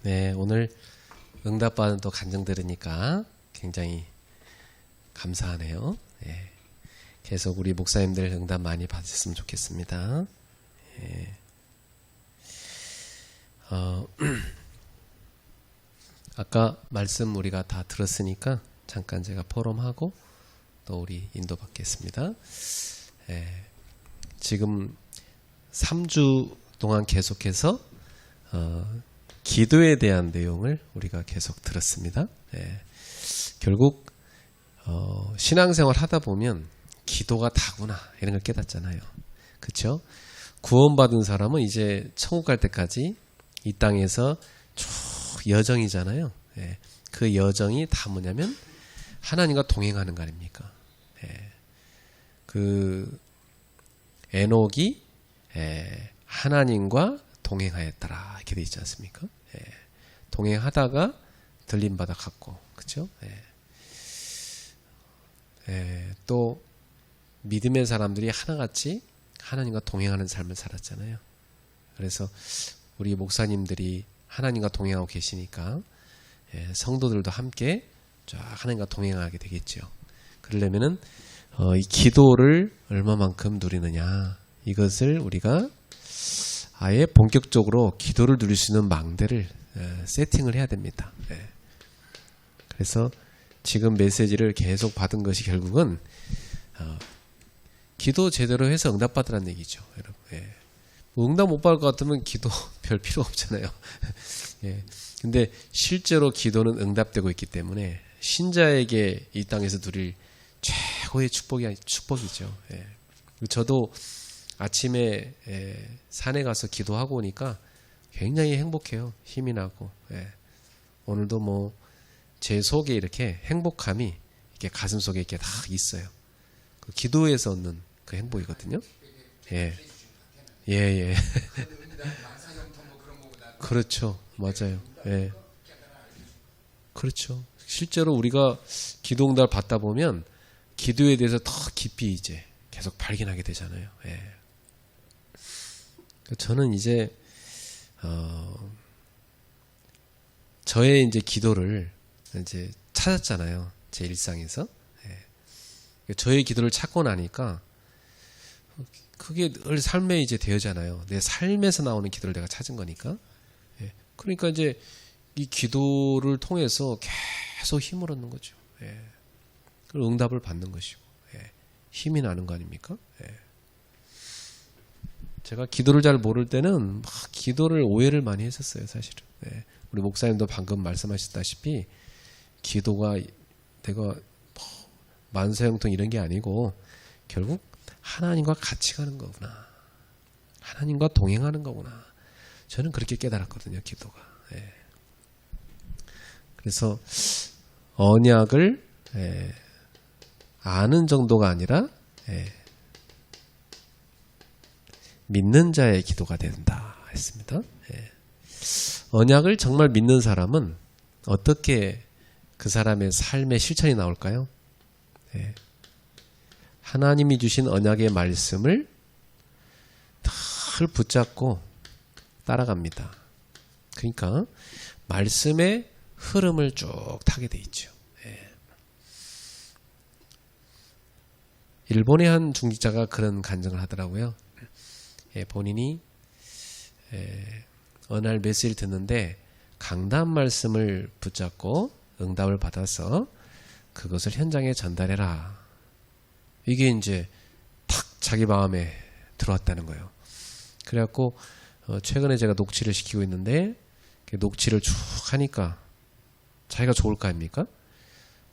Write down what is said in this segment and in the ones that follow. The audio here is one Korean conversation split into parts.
네, 오늘 응답받은 또 간증 들으니까 굉장히 감사하네요. 네, 계속 우리 목사님들 응답 많이 받으셨으면 좋겠습니다. 네. 아까 말씀 우리가 다 들었으니까 잠깐 제가 포럼하고 또 우리 인도받겠습니다. 네, 지금 3주 동안 계속해서 기도에 대한 내용을 우리가 계속 들었습니다. 네, 결국 신앙생활 하다 보면 기도가 다구나 이런 걸 깨닫잖아요. 그렇죠? 구원받은 사람은 이제 천국 갈 때까지 이 땅에서 쭉 여정이잖아요. 네, 그 여정이 다 뭐냐면 하나님과 동행하는 거 아닙니까? 네, 그 에녹이 하나님과 동행하였더라 이렇게 돼 있지 않습니까? 동행하다가 들림받아 갔고, 그렇죠? 또 믿음의 사람들이 하나같이 하나님과 동행하는 삶을 살았잖아요. 그래서 우리 목사님들이 하나님과 동행하고 계시니까 성도들도 함께 쫙 하나님과 동행하게 되겠죠. 그러려면은 이 기도를 얼마만큼 누리느냐, 이것을 우리가 아예 본격적으로 기도를 누릴 수 있는 망대를 세팅을 해야 됩니다. 그래서 지금 메시지를 계속 받은 것이 결국은 기도 제대로 해서 응답받으라는 얘기죠. 여러분. 응답 못 받을 것 같으면 기도 별 필요 없잖아요. 근데 실제로 기도는 응답되고 있기 때문에 신자에게 이 땅에서 누릴 최고의 축복이죠. 저도 아침에 산에 가서 기도하고 오니까 굉장히 행복해요. 힘이 나고. 오늘도 뭐 제 속에 이렇게 행복함이 이렇게 가슴 속에 이렇게 다 있어요. 그 기도에서 얻는 그 행복이거든요. 예. 그렇죠. 맞아요. 그렇죠. 실제로 우리가 기도 응답을 받다 보면 기도에 대해서 더 깊이 이제 계속 발견하게 되잖아요. 저는 이제 저의 이제 기도를 이제 찾았잖아요. 제 일상에서. 저의 기도를 찾고 나니까 그게 늘 삶에 이제 되어잖아요. 내 삶에서 나오는 기도를 내가 찾은 거니까. 그러니까 이제 이 기도를 통해서 계속 힘을 얻는 거죠. 그리고 응답을 받는 것이고, 힘이 나는 거 아닙니까? 제가 기도를 잘 모를 때는 막 기도를 오해를 많이 했었어요, 사실은. 우리 목사님도 방금 말씀하셨다시피 기도가 내가 만사형통 이런 게 아니고 결국 하나님과 같이 가는 거구나. 하나님과 동행하는 거구나. 저는 그렇게 깨달았거든요, 기도가. 그래서 언약을 아는 정도가 아니라 믿는 자의 기도가 된다 했습니다. 언약을 정말 믿는 사람은 어떻게 그 사람의 삶의 실천이 나올까요? 하나님이 주신 언약의 말씀을 늘 붙잡고 따라갑니다. 그러니까 말씀의 흐름을 쭉 타게 돼 있죠. 일본의 한 중직자가 그런 간증을 하더라고요. 본인이 어느 날 메시지를 듣는데 강단 말씀을 붙잡고 응답을 받아서 그것을 현장에 전달해라. 이게 이제 탁 자기 마음에 들어왔다는 거예요. 그래갖고 최근에 제가 녹취를 시키고 있는데 녹취를 쭉 하니까 자기가 좋을 거 아닙니까?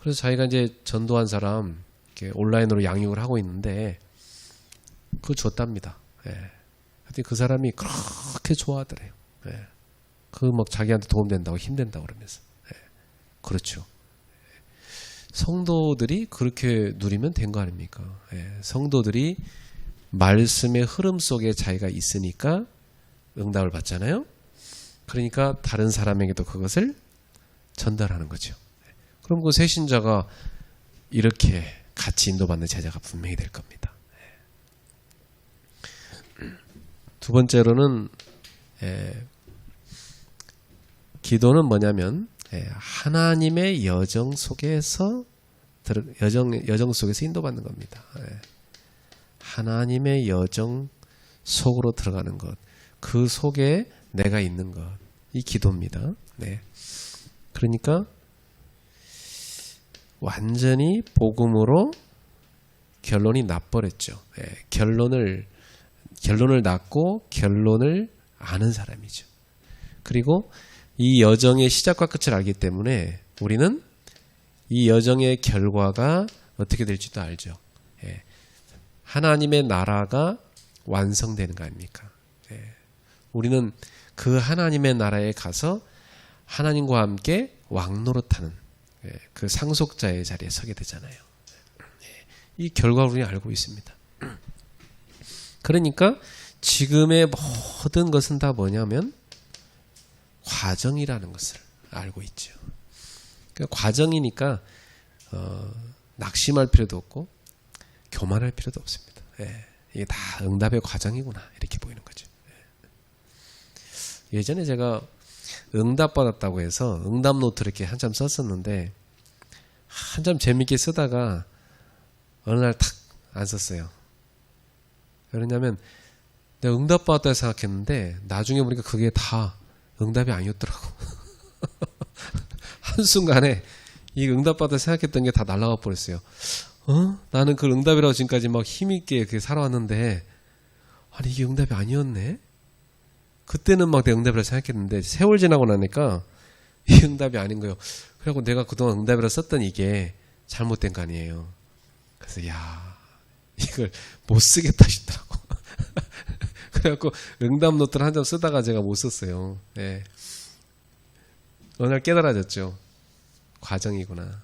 그래서 자기가 이제 전도한 사람 온라인으로 양육을 하고 있는데 그거 줬답니다. 하여튼 그 사람이 그렇게 좋아하더래요. 그 막 자기한테 도움된다고 힘든다고 그러면서. 그렇죠. 성도들이 그렇게 누리면 된 거 아닙니까? 성도들이 말씀의 흐름 속에 자기가 있으니까 응답을 받잖아요. 그러니까 다른 사람에게도 그것을 전달하는 거죠. 그럼 그 새신자가 이렇게 같이 인도받는 제자가 분명히 될 겁니다. 두 번째로는 기도는 뭐냐면 하나님의 여정 속에서 여정 속에서 인도받는 겁니다. 하나님의 여정 속으로 들어가는 것, 그 속에 내가 있는 것, 이 기도입니다. 네. 그러니까 완전히 복음으로 결론이 나버렸죠. 결론을 낳고 결론을 아는 사람이죠. 그리고 이 여정의 시작과 끝을 알기 때문에 우리는 이 여정의 결과가 어떻게 될지도 알죠. 하나님의 나라가 완성되는 거 아닙니까? 우리는 그 하나님의 나라에 가서 하나님과 함께 왕노릇하는 그 상속자의 자리에 서게 되잖아요. 이 결과를 우리는 알고 있습니다. 그러니까 지금의 모든 것은 다 뭐냐면 과정이라는 것을 알고 있죠. 그러니까 과정이니까 낙심할 필요도 없고 교만할 필요도 없습니다. 이게 다 응답의 과정이구나 이렇게 보이는 거죠. 예전에 제가 응답 받았다고 해서 응답 노트를 이렇게 한참 썼었는데 한참 재밌게 쓰다가 어느 날 탁 안 썼어요. 왜냐면 내가 응답 받았다 생각했는데 나중에 보니까 그게 다 응답이 아니었더라고. 한순간에 이 응답 받았다 생각했던 게 다 날아가 버렸어요. 나는 그 응답이라고 지금까지 막 힘있게 이렇게 살아왔는데 아니 이게 응답이 아니었네. 그때는 막 내 응답이라고 생각했는데 세월 지나고 나니까 이 응답이 아닌 거예요. 그래갖고 내가 그동안 응답이라고 썼던 이게 잘못된 거 아니에요. 그래서 이걸 못 쓰겠다 싶더라고. 그래갖고 응답 노트를 한 장 쓰다가 제가 못 썼어요. 어느 날 깨달아졌죠. 과정이구나.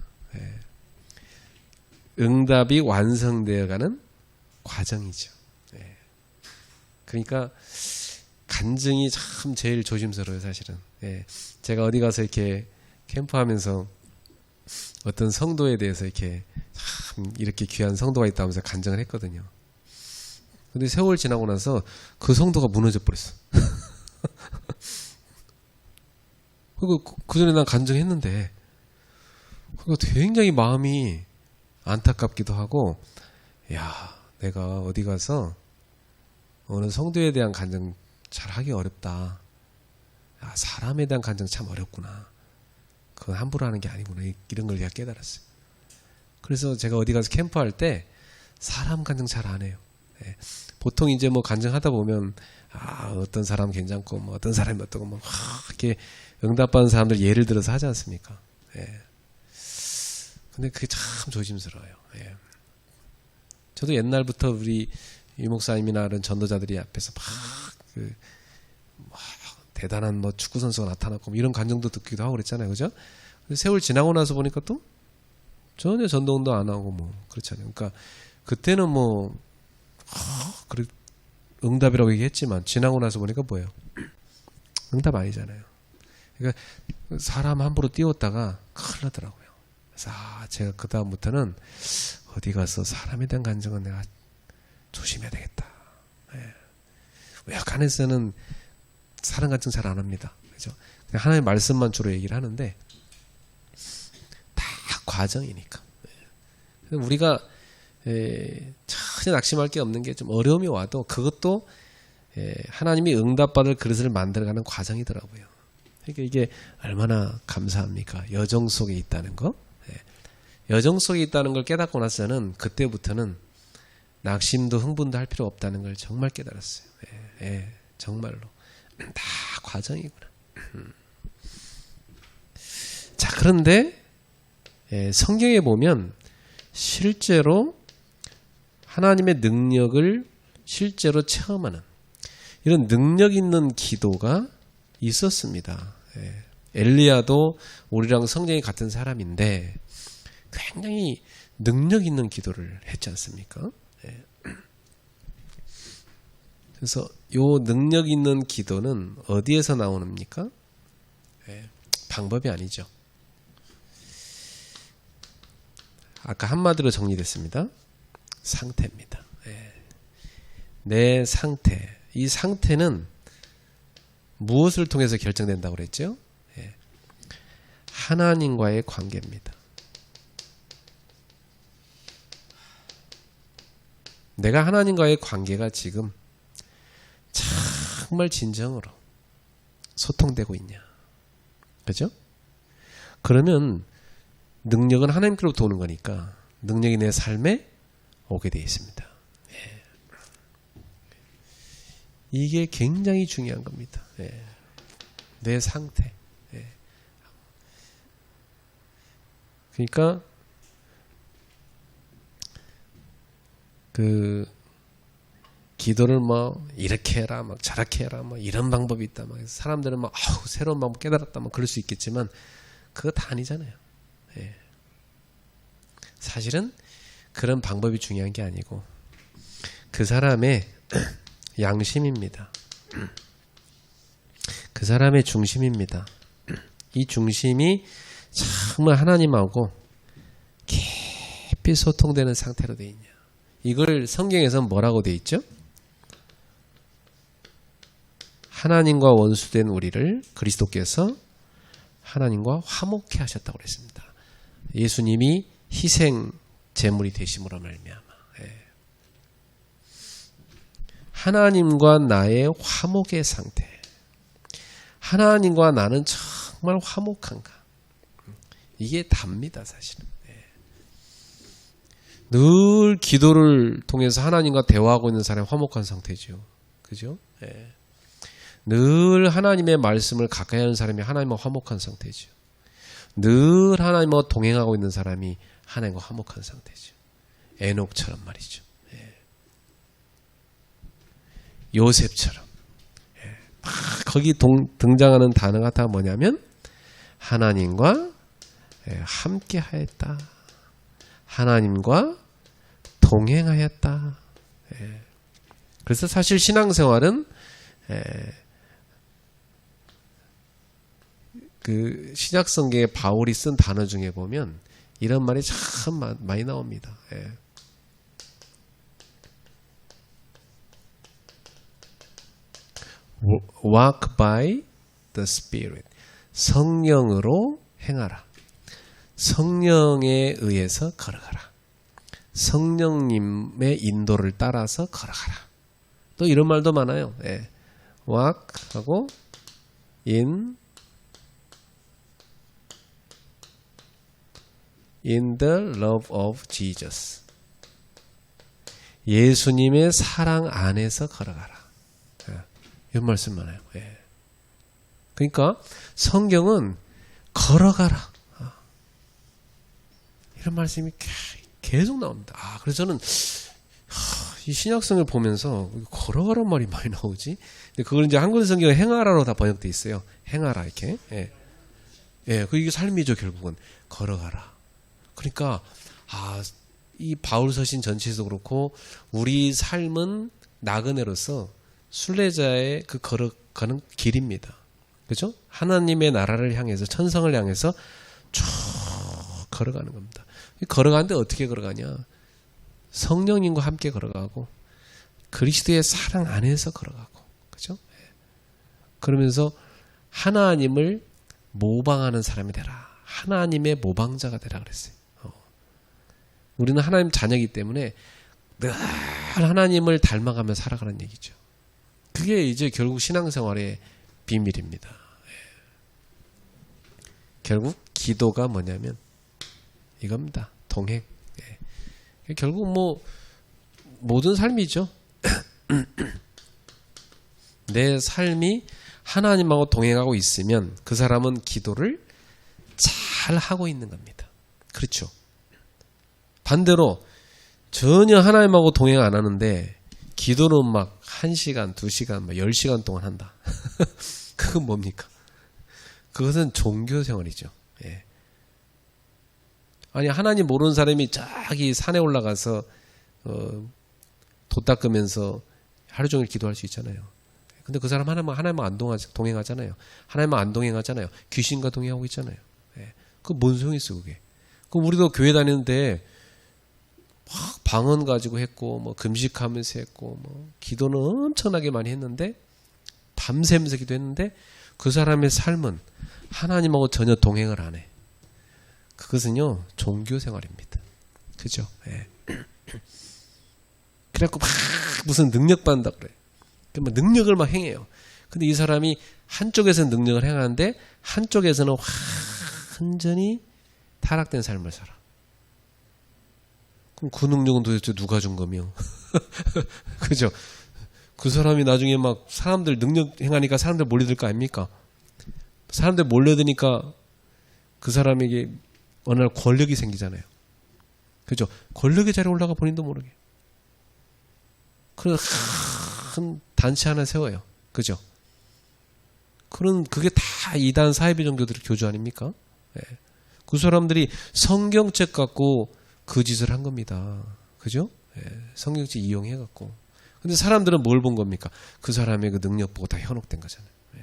응답이 완성되어가는 과정이죠. 그러니까 간증이 참 제일 조심스러워요, 사실은. 제가 어디 가서 이렇게 캠프하면서 어떤 성도에 대해서 이렇게 참 이렇게 귀한 성도가 있다면서 간증을 했거든요. 근데 세월 지나고 나서 그 성도가 무너져 버렸어. 그 전에 난 간증했는데, 굉장히 마음이 안타깝기도 하고, 내가 어디 가서 어느 성도에 대한 간증 잘 하기 어렵다. 사람에 대한 간증 참 어렵구나. 그건 함부로 하는 게 아니구나. 이런 걸 내가 깨달았어요. 그래서 제가 어디 가서 캠프할 때 사람 간증 잘 안 해요. 보통 이제 뭐 간증하다 보면 어떤 사람 괜찮고 뭐 어떤 사람이 어떠고 뭐 이렇게 응답받은 사람들 예를 들어서 하지 않습니까? 근데 그게 참 조심스러워요. 저도 옛날부터 우리 유 목사님이나 그런 전도자들이 앞에서 대단한 뭐 축구 선수가 나타났고 뭐 이런 간증도 듣기도 하고 그랬잖아요, 그죠? 근데 세월 지나고 나서 보니까 또 전혀 전도운동 안 하고 뭐 그렇잖아요. 그러니까 그때는 뭐 응답이라고 얘기했지만 지나고 나서 보니까 뭐예요? 응답 아니잖아요. 그러니까 사람 함부로 띄웠다가 큰일 나더라고요. 그래서 제가 그 다음부터는 어디 가서 사람에 대한 간증은 내가 조심해야 되겠다. 약간에서는 사람 간증 잘 안 합니다. 그죠? 그냥 하나님의 말씀만 주로 얘기를 하는데 다 과정이니까. 우리가 전혀 낙심할 게 없는 게 좀 어려움이 와도 그것도 하나님이 응답받을 그릇을 만들어가는 과정이더라고요. 그러니까 이게 얼마나 감사합니까? 여정 속에 있다는 거. 여정 속에 있다는 걸 깨닫고 나서는 그때부터는 낙심도 흥분도 할 필요 없다는 걸 정말 깨달았어요. 정말로. 다 과정이구나. 자, 그런데 성경에 보면 실제로 하나님의 능력을 실제로 체험하는 이런 능력 있는 기도가 있었습니다. 엘리야도 우리랑 성정이 같은 사람인데 굉장히 능력 있는 기도를 했지 않습니까? 그래서 요 능력 있는 기도는 어디에서 나오는입니까? 방법이 아니죠. 아까 한마디로 정리됐습니다. 상태입니다. 내 상태. 이 상태는 무엇을 통해서 결정된다고 그랬죠? 하나님과의 관계입니다. 내가 하나님과의 관계가 지금 정말 진정으로 소통되고 있냐. 그죠? 그러면 능력은 하나님께로부터 오는 거니까 능력이 내 삶에 오게 되어 있습니다. 예. 이게 굉장히 중요한 겁니다. 예. 내 상태. 예. 그러니까 기도를 뭐 이렇게 해라, 막 저렇게 해라, 뭐 이런 방법이 있다. 막 사람들은 막 새로운 방법 깨달았다, 막 그럴 수 있겠지만 그거 다 아니잖아요. 예. 사실은 그런 방법이 중요한 게 아니고 그 사람의 양심입니다. 그 사람의 중심입니다. 이 중심이 정말 하나님하고 깊이 소통되는 상태로 되어 있냐. 이걸 성경에서는 뭐라고 되어 있죠? 하나님과 원수된 우리를 그리스도께서 하나님과 화목케 하셨다고 그랬습니다. 예수님이 희생 제물이 되심으로 말미암아. 하나님과 나의 화목의 상태. 하나님과 나는 정말 화목한가. 이게 답니다, 사실은. 늘 기도를 통해서 하나님과 대화하고 있는 사람이 화목한 상태죠. 그죠? 늘 하나님의 말씀을 가까이 하는 사람이 하나님과 화목한 상태죠. 늘 하나님과 동행하고 있는 사람이 하나님과 화목한 상태죠. 에녹처럼 말이죠. 요셉처럼. 거기 등장하는 단어가 다 뭐냐면 하나님과 함께 하였다. 하나님과 동행하였다. 그래서 사실 신앙생활은 그 신약성경에 바울이 쓴 단어 중에 보면 이런 말이 참 많이 나옵니다. Walk by the Spirit. 성령으로 행하라. 성령에 의해서 걸어가라. 성령님의 인도를 따라서 걸어가라. 또 이런 말도 많아요. Walk 하고 in the love of Jesus. 예수님의 사랑 안에서 걸어가라. 이런 말씀 많아요. 그러니까 성경은 걸어가라. 이런 말씀이 계속 나옵니다. 그래서 저는 이 신약성을 보면서 걸어가란 말이 많이 나오지. 근데 그걸 이제 한글 성경에 행하라로 다 번역돼 있어요. 행하라 이렇게. 이게 삶이죠 결국은. 걸어가라. 그러니까 이 바울 서신 전체에서 그렇고 우리 삶은 나그네로서 순례자의 그 걸어가는 길입니다. 그렇죠? 하나님의 나라를 향해서 천성을 향해서 쭉 걸어가는 겁니다. 걸어가는데 어떻게 걸어가냐? 성령님과 함께 걸어가고 그리스도의 사랑 안에서 걸어가고, 그렇죠? 그러면서 하나님을 모방하는 사람이 되라. 하나님의 모방자가 되라 그랬어요. 우리는 하나님 자녀이기 때문에 늘 하나님을 닮아가며 살아가는 얘기죠. 그게 이제 결국 신앙생활의 비밀입니다. 결국 기도가 뭐냐면 이겁니다. 동행. 결국 뭐 모든 삶이죠. 내 삶이 하나님하고 동행하고 있으면 그 사람은 기도를 잘 하고 있는 겁니다. 그렇죠. 반대로 전혀 하나님하고 동행 안 하는데 기도는 막 1시간, 2시간, 막 10시간 동안 한다. 그건 뭡니까? 그것은 종교생활이죠. 아니 하나님 모르는 사람이 저기 산에 올라가서 돛 닦으면서 하루 종일 기도할 수 있잖아요. 근데 그 사람 하나님만 안 동행하잖아요. 하나님만 안 동행하잖아요. 귀신과 동행하고 있잖아요. 그 뭔 소용이 있어 그게. 그럼 우리도 교회 다니는데 막 방언 가지고 했고 뭐 금식하면서 했고 뭐 기도는 엄청나게 많이 했는데 밤새면서 기도했는데 그 사람의 삶은 하나님하고 전혀 동행을 안 해. 그것은요 종교 생활입니다. 그죠? 예. 그래갖고 막 무슨 능력 받는다 그래. 막 능력을 막 행해요. 근데 이 사람이 한쪽에서는 능력을 행하는데 한쪽에서는 완전히 타락된 삶을 살아. 그럼 그 능력은 도대체 누가 준 거며? 그죠? 그 사람이 나중에 막 사람들 능력 행하니까 사람들 몰려들 거 아닙니까? 사람들 몰려드니까 그 사람에게 어느 날 권력이 생기잖아요. 그죠? 권력의 자리에 올라가 본인도 모르게. 그래서 큰 단체 하나 세워요. 그죠? 그게 다 이단 사이비 종교들의 교주 아닙니까? 네. 그 사람들이 성경책 갖고 그 짓을 한 겁니다. 그죠? 네. 성경책 이용해갖고. 근데 사람들은 뭘 본 겁니까? 그 사람의 그 능력 보고 다 현혹된 거잖아요. 네.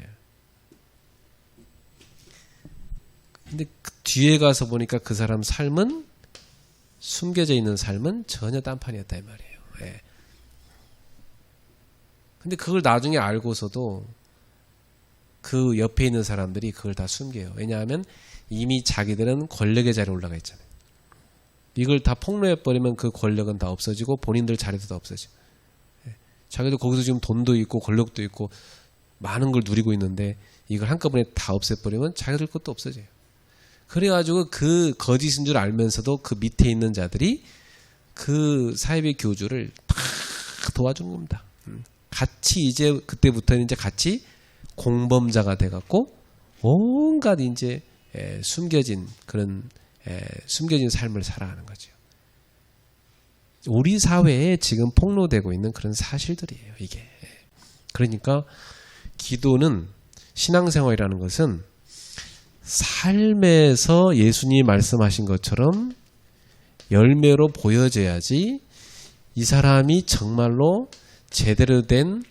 근데 그 뒤에 가서 보니까 그 사람 삶은 숨겨져 있는 삶은 전혀 딴판이었다 이 말이에요. 네. 근데 그걸 나중에 알고서도 그 옆에 있는 사람들이 그걸 다 숨겨요. 왜냐하면 이미 자기들은 권력의 자리에 올라가 있잖아요. 이걸 다 폭로해버리면 그 권력은 다 없어지고 본인들 자리도 다 없어지고. 자기도 거기서 지금 돈도 있고 권력도 있고 많은 걸 누리고 있는데 이걸 한꺼번에 다 없애버리면 자기들 것도 없어져요. 그래가지고 그 거짓인 줄 알면서도 그 밑에 있는 자들이 그 사이비 교주를 다 도와주는 겁니다. 같이 이제 그때부터는 이제 같이 공범자가 돼갖고 온갖 이제 숨겨진 그런 숨겨진 삶을 살아가는 거죠. 우리 사회에 지금 폭로되고 있는 그런 사실들이에요. 이게. 그러니까 기도는 신앙생활이라는 것은 삶에서 예수님이 말씀하신 것처럼 열매로 보여져야지 이 사람이 정말로 제대로 된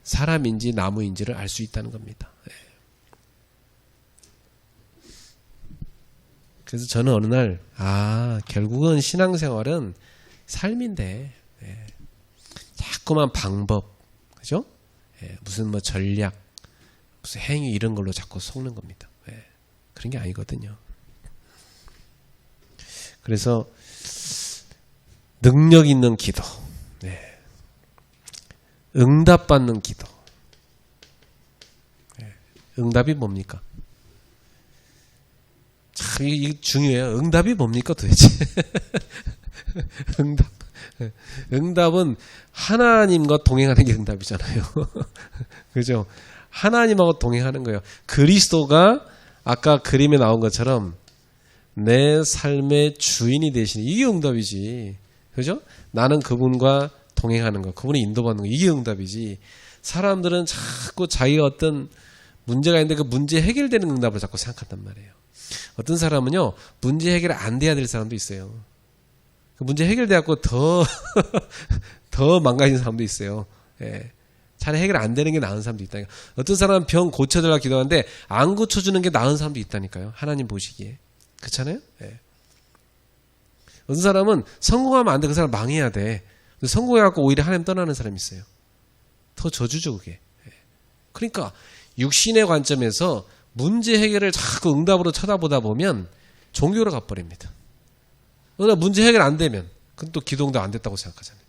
사람인지 나무인지를 알 수 있다는 겁니다. 그래서 저는 어느 날 결국은 신앙생활은 삶인데 자꾸만 방법, 그죠? 무슨 뭐 전략, 무슨 행위 이런 걸로 자꾸 속는 겁니다. 그런 게 아니거든요. 그래서 능력 있는 기도, 응답받는 기도. 응답이 뭡니까? 참 이게 중요해요. 응답이 뭡니까 도대체? 응답은 하나님과 동행하는 게 응답이잖아요. 그죠? 하나님하고 동행하는 거예요. 그리스도가 아까 그림에 나온 것처럼 내 삶의 주인이 되시는 이게 응답이지. 그죠? 나는 그분과 동행하는 거, 그분이 인도받는 거, 이게 응답이지. 사람들은 자꾸 자기가 어떤 문제가 있는데 그 문제 해결되는 응답을 자꾸 생각한단 말이에요. 어떤 사람은요, 문제 해결 안 돼야 될 사람도 있어요. 그 문제 해결돼갖고 더 망가진 사람도 있어요. 차라리 해결 안 되는 게 나은 사람도 있다니까. 어떤 사람은 병 고쳐달라고 기도하는데 안 고쳐주는 게 나은 사람도 있다니까요. 하나님 보시기에. 그렇잖아요? 어떤 사람은 성공하면 안 돼. 그 사람 망해야 돼. 성공해갖고 오히려 하나님 떠나는 사람이 있어요. 더 저주죠, 그게. 그러니까 육신의 관점에서 문제 해결을 자꾸 응답으로 쳐다보다 보면 종교로 가버립니다. 그러나 문제 해결 안 되면 그건 또 기도 응답 안 됐다고 생각하잖아요.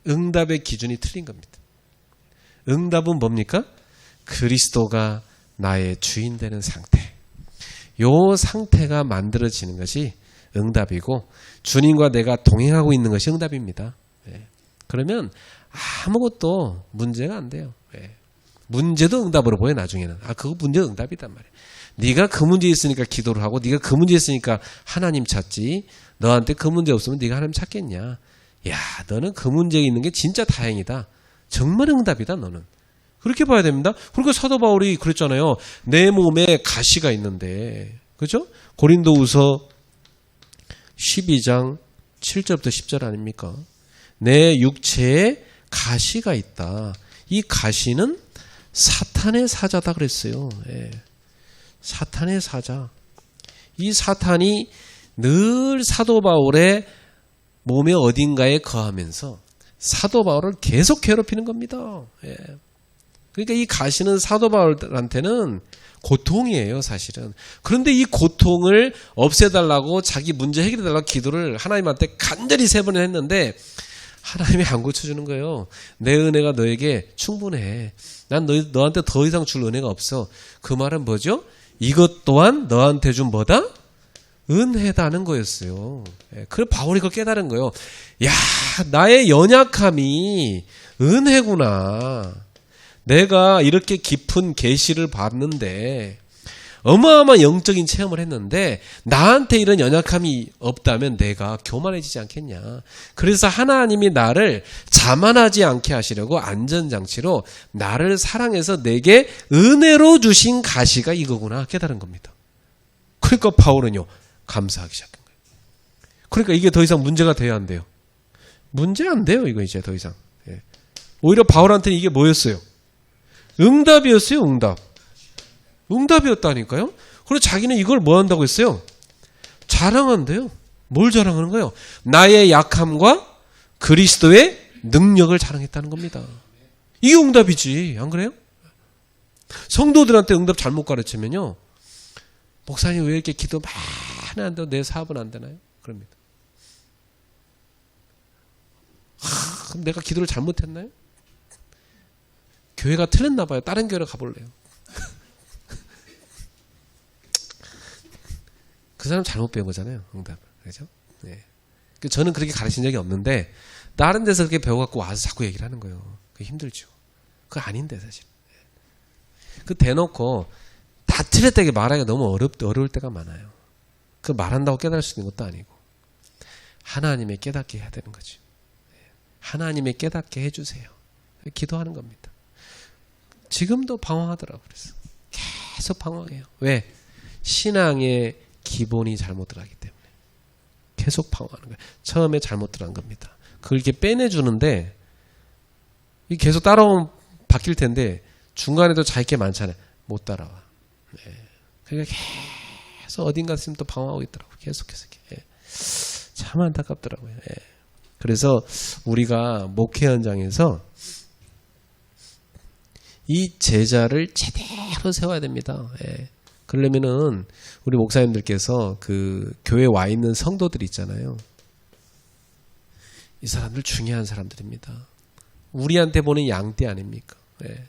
응답의 기준이 틀린 겁니다. 응답은 뭡니까? 그리스도가 나의 주인 되는 상태. 요 상태가 만들어지는 것이 응답이고 주님과 내가 동행하고 있는 것이 응답입니다. 그러면 아무것도 문제가 안 돼요. 문제도 응답으로 보여 나중에는. 그거 문제도 응답이단 말이에요. 네가 그 문제에 있으니까 기도를 하고 네가 그 문제에 있으니까 하나님 찾지. 너한테 그 문제 없으면 네가 하나님 찾겠냐. 야, 너는 그 문제에 있는 게 진짜 다행이다. 정말 응답이다 너는. 그렇게 봐야 됩니다. 그러니까 사도 바울이 그랬잖아요. 내 몸에 가시가 있는데. 그죠? 고린도후서 12장 7절부터 10절 아닙니까? 내 육체에 가시가 있다. 이 가시는 사탄의 사자다 그랬어요. 사탄의 사자. 이 사탄이 늘 사도 바울의 몸의 어딘가에 거하면서 사도 바울을 계속 괴롭히는 겁니다. 그러니까 이 가시는 사도 바울한테는 고통이에요, 사실은. 그런데 이 고통을 없애달라고 자기 문제 해결해달라고 기도를 하나님한테 간절히 3번을 했는데 하나님이 안 고쳐주는 거예요. 내 은혜가 너에게 충분해. 난 너한테 더 이상 줄 은혜가 없어. 그 말은 뭐죠? 이것 또한 너한테 준 뭐다? 은혜다는 거였어요. 그래서 바울이 그걸 깨달은 거예요. 야, 나의 연약함이 은혜구나. 내가 이렇게 깊은 계시를 받는데 어마어마한 영적인 체험을 했는데 나한테 이런 연약함이 없다면 내가 교만해지지 않겠냐. 그래서 하나님이 나를 자만하지 않게 하시려고 안전장치로 나를 사랑해서 내게 은혜로 주신 가시가 이거구나 깨달은 겁니다. 그러니까 바울은요 감사하기 시작한 거예요. 그러니까 이게 더 이상 문제가 돼야 안 돼요. 문제 안 돼요. 이거 이제 더 이상. 오히려 바울한테는 이게 뭐였어요? 응답이었어요. 응답이었다니까요. 그리고 자기는 이걸 뭐 한다고 했어요? 자랑한대요. 뭘 자랑하는 거예요? 나의 약함과 그리스도의 능력을 자랑했다는 겁니다. 이게 응답이지. 안 그래요? 성도들한테 응답 잘못 가르치면요. 목사님 왜 이렇게 기도 많이 한다고 내 사업은 안 되나요? 그럽니다. 그럼 내가 기도를 잘못했나요? 교회가 틀렸나 봐요. 다른 교회로 가볼래요. 그 사람 잘못 배운 거잖아요. 응답을. 그렇죠? 네. 저는 그렇게 가르친 적이 없는데 다른 데서 그렇게 배워갖고 와서 자꾸 얘기를 하는 거예요. 그게 힘들죠. 그거 아닌데 사실. 그 대놓고 다 틀렸다게 말하기가 너무 어려울 때가 많아요. 그 말한다고 깨달을 수 있는 것도 아니고 하나님의 깨닫게 해야 되는 거죠. 하나님의 깨닫게 해주세요. 기도하는 겁니다. 지금도 방황하더라고요. 그래서 계속 방황해요. 왜? 신앙의 기본이 잘못 들어가기 때문에 계속 방황하는 거예요. 처음에 잘못 들어간 겁니다. 그걸 이렇게 빼내주는데 계속 따라오면 바뀔 텐데 중간에도 자기 게 많잖아요. 못 따라와. 네. 그러니까 계속 어딘가 있으면 또 방황하고 있더라고요. 계속해서. 예. 참 안타깝더라고요. 예. 그래서 우리가 목회 현장에서 이 제자를 제대로 세워야 됩니다. 예. 그러려면은 우리 목사님들께서 그 교회에 와 있는 성도들 있잖아요. 이 사람들 중요한 사람들입니다. 우리한테 보는 양떼 아닙니까? 예.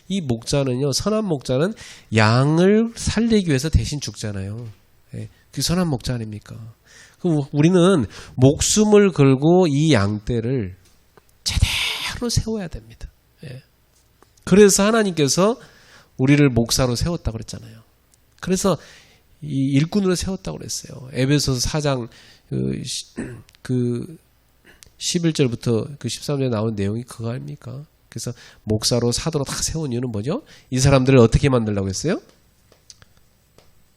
이 목자는요, 선한 목자는 양을 살리기 위해서 대신 죽잖아요. 예. 그 선한 목자 아닙니까? 그럼 우리는 목숨을 걸고 이 양떼를 제대로 세워야 됩니다. 예. 그래서 하나님께서 우리를 목사로 세웠다고 그랬잖아요. 그래서 이 일꾼으로 세웠다고 그랬어요. 에베소서 4장 그 11절부터 그 13절에 나온 내용이 그거 아닙니까? 그래서 목사로 사도로 다 세운 이유는 뭐죠? 이 사람들을 어떻게 만들려고 했어요?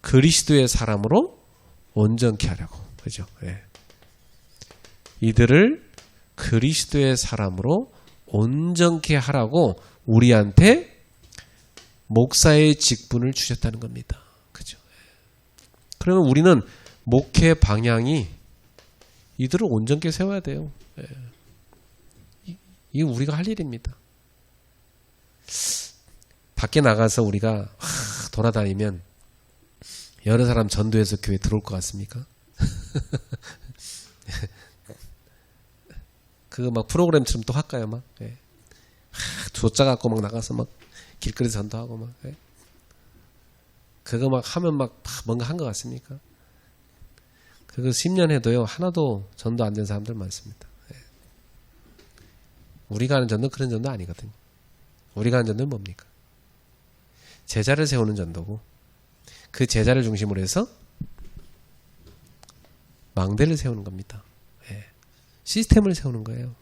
그리스도의 사람으로 온전케 하려고. 그죠? 예. 이들을 그리스도의 사람으로 온전케 하라고 우리한테 목사의 직분을 주셨다는 겁니다. 그죠? 그러면 우리는 목회 방향이 이들을 온전케 세워야 돼요. 이게 우리가 할 일입니다. 밖에 나가서 우리가 돌아다니면 여러 사람 전도해서 교회 들어올 것 같습니까? 그거 막 프로그램처럼 또 할까요? 막 조짜 갖고 막 나가서 막 길거리 전도하고 막 그거 막 하면 막 뭔가 한 것 같습니까? 그거 10년 해도요 하나도 전도 안 된 사람들 많습니다. 우리가 하는 전도는 그런 전도 아니거든요. 우리가 하는 전도는 뭡니까? 제자를 세우는 전도고 그 제자를 중심으로 해서 망대를 세우는 겁니다. 시스템을 세우는 거예요.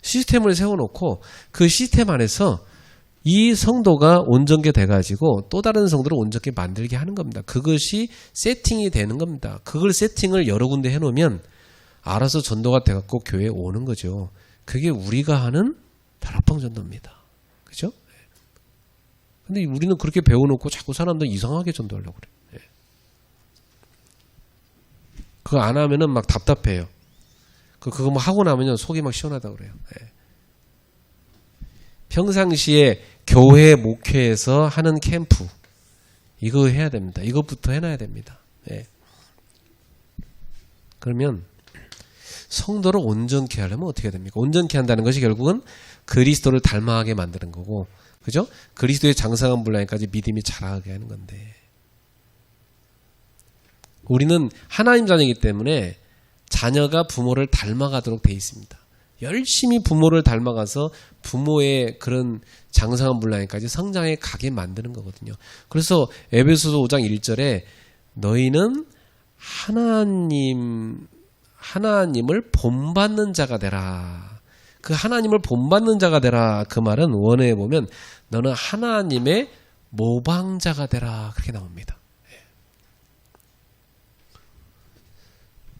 시스템을 세워놓고 그 시스템 안에서 이 성도가 온전케 돼가지고 또 다른 성도를 온전케 만들게 하는 겁니다. 그것이 세팅이 되는 겁니다. 그걸 세팅을 여러 군데 해놓으면 알아서 전도가 돼갖고 교회에 오는 거죠. 그게 우리가 하는 다락방 전도입니다. 그죠? 근데 우리는 그렇게 배워놓고 자꾸 사람들 이상하게 전도하려고 그래요. 그거 안 하면은 막 답답해요. 그거 뭐 하고 나면요 속이 막 시원하다고 그래요. 평상시에 교회 목회에서 하는 캠프 이거 해야 됩니다. 이것부터 해놔야 됩니다. 예. 그러면 성도를 온전케 하려면 어떻게 됩니까? 온전케 한다는 것이 결국은 그리스도를 닮아가게 만드는 거고, 그죠? 그리스도의 장성한 분량까지 믿음이 자라게 하는 건데, 우리는 하나님 자녀이기 때문에 자녀가 부모를 닮아가도록 돼 있습니다. 열심히 부모를 닮아가서 부모의 그런 장성한 분량까지 성장해 가게 만드는 거거든요. 그래서 에베소서 5장 1절에 너희는 하나님을 본받는 자가 되라. 그 하나님을 본받는 자가 되라. 그 말은 원어에 보면 너는 하나님의 모방자가 되라. 그렇게 나옵니다.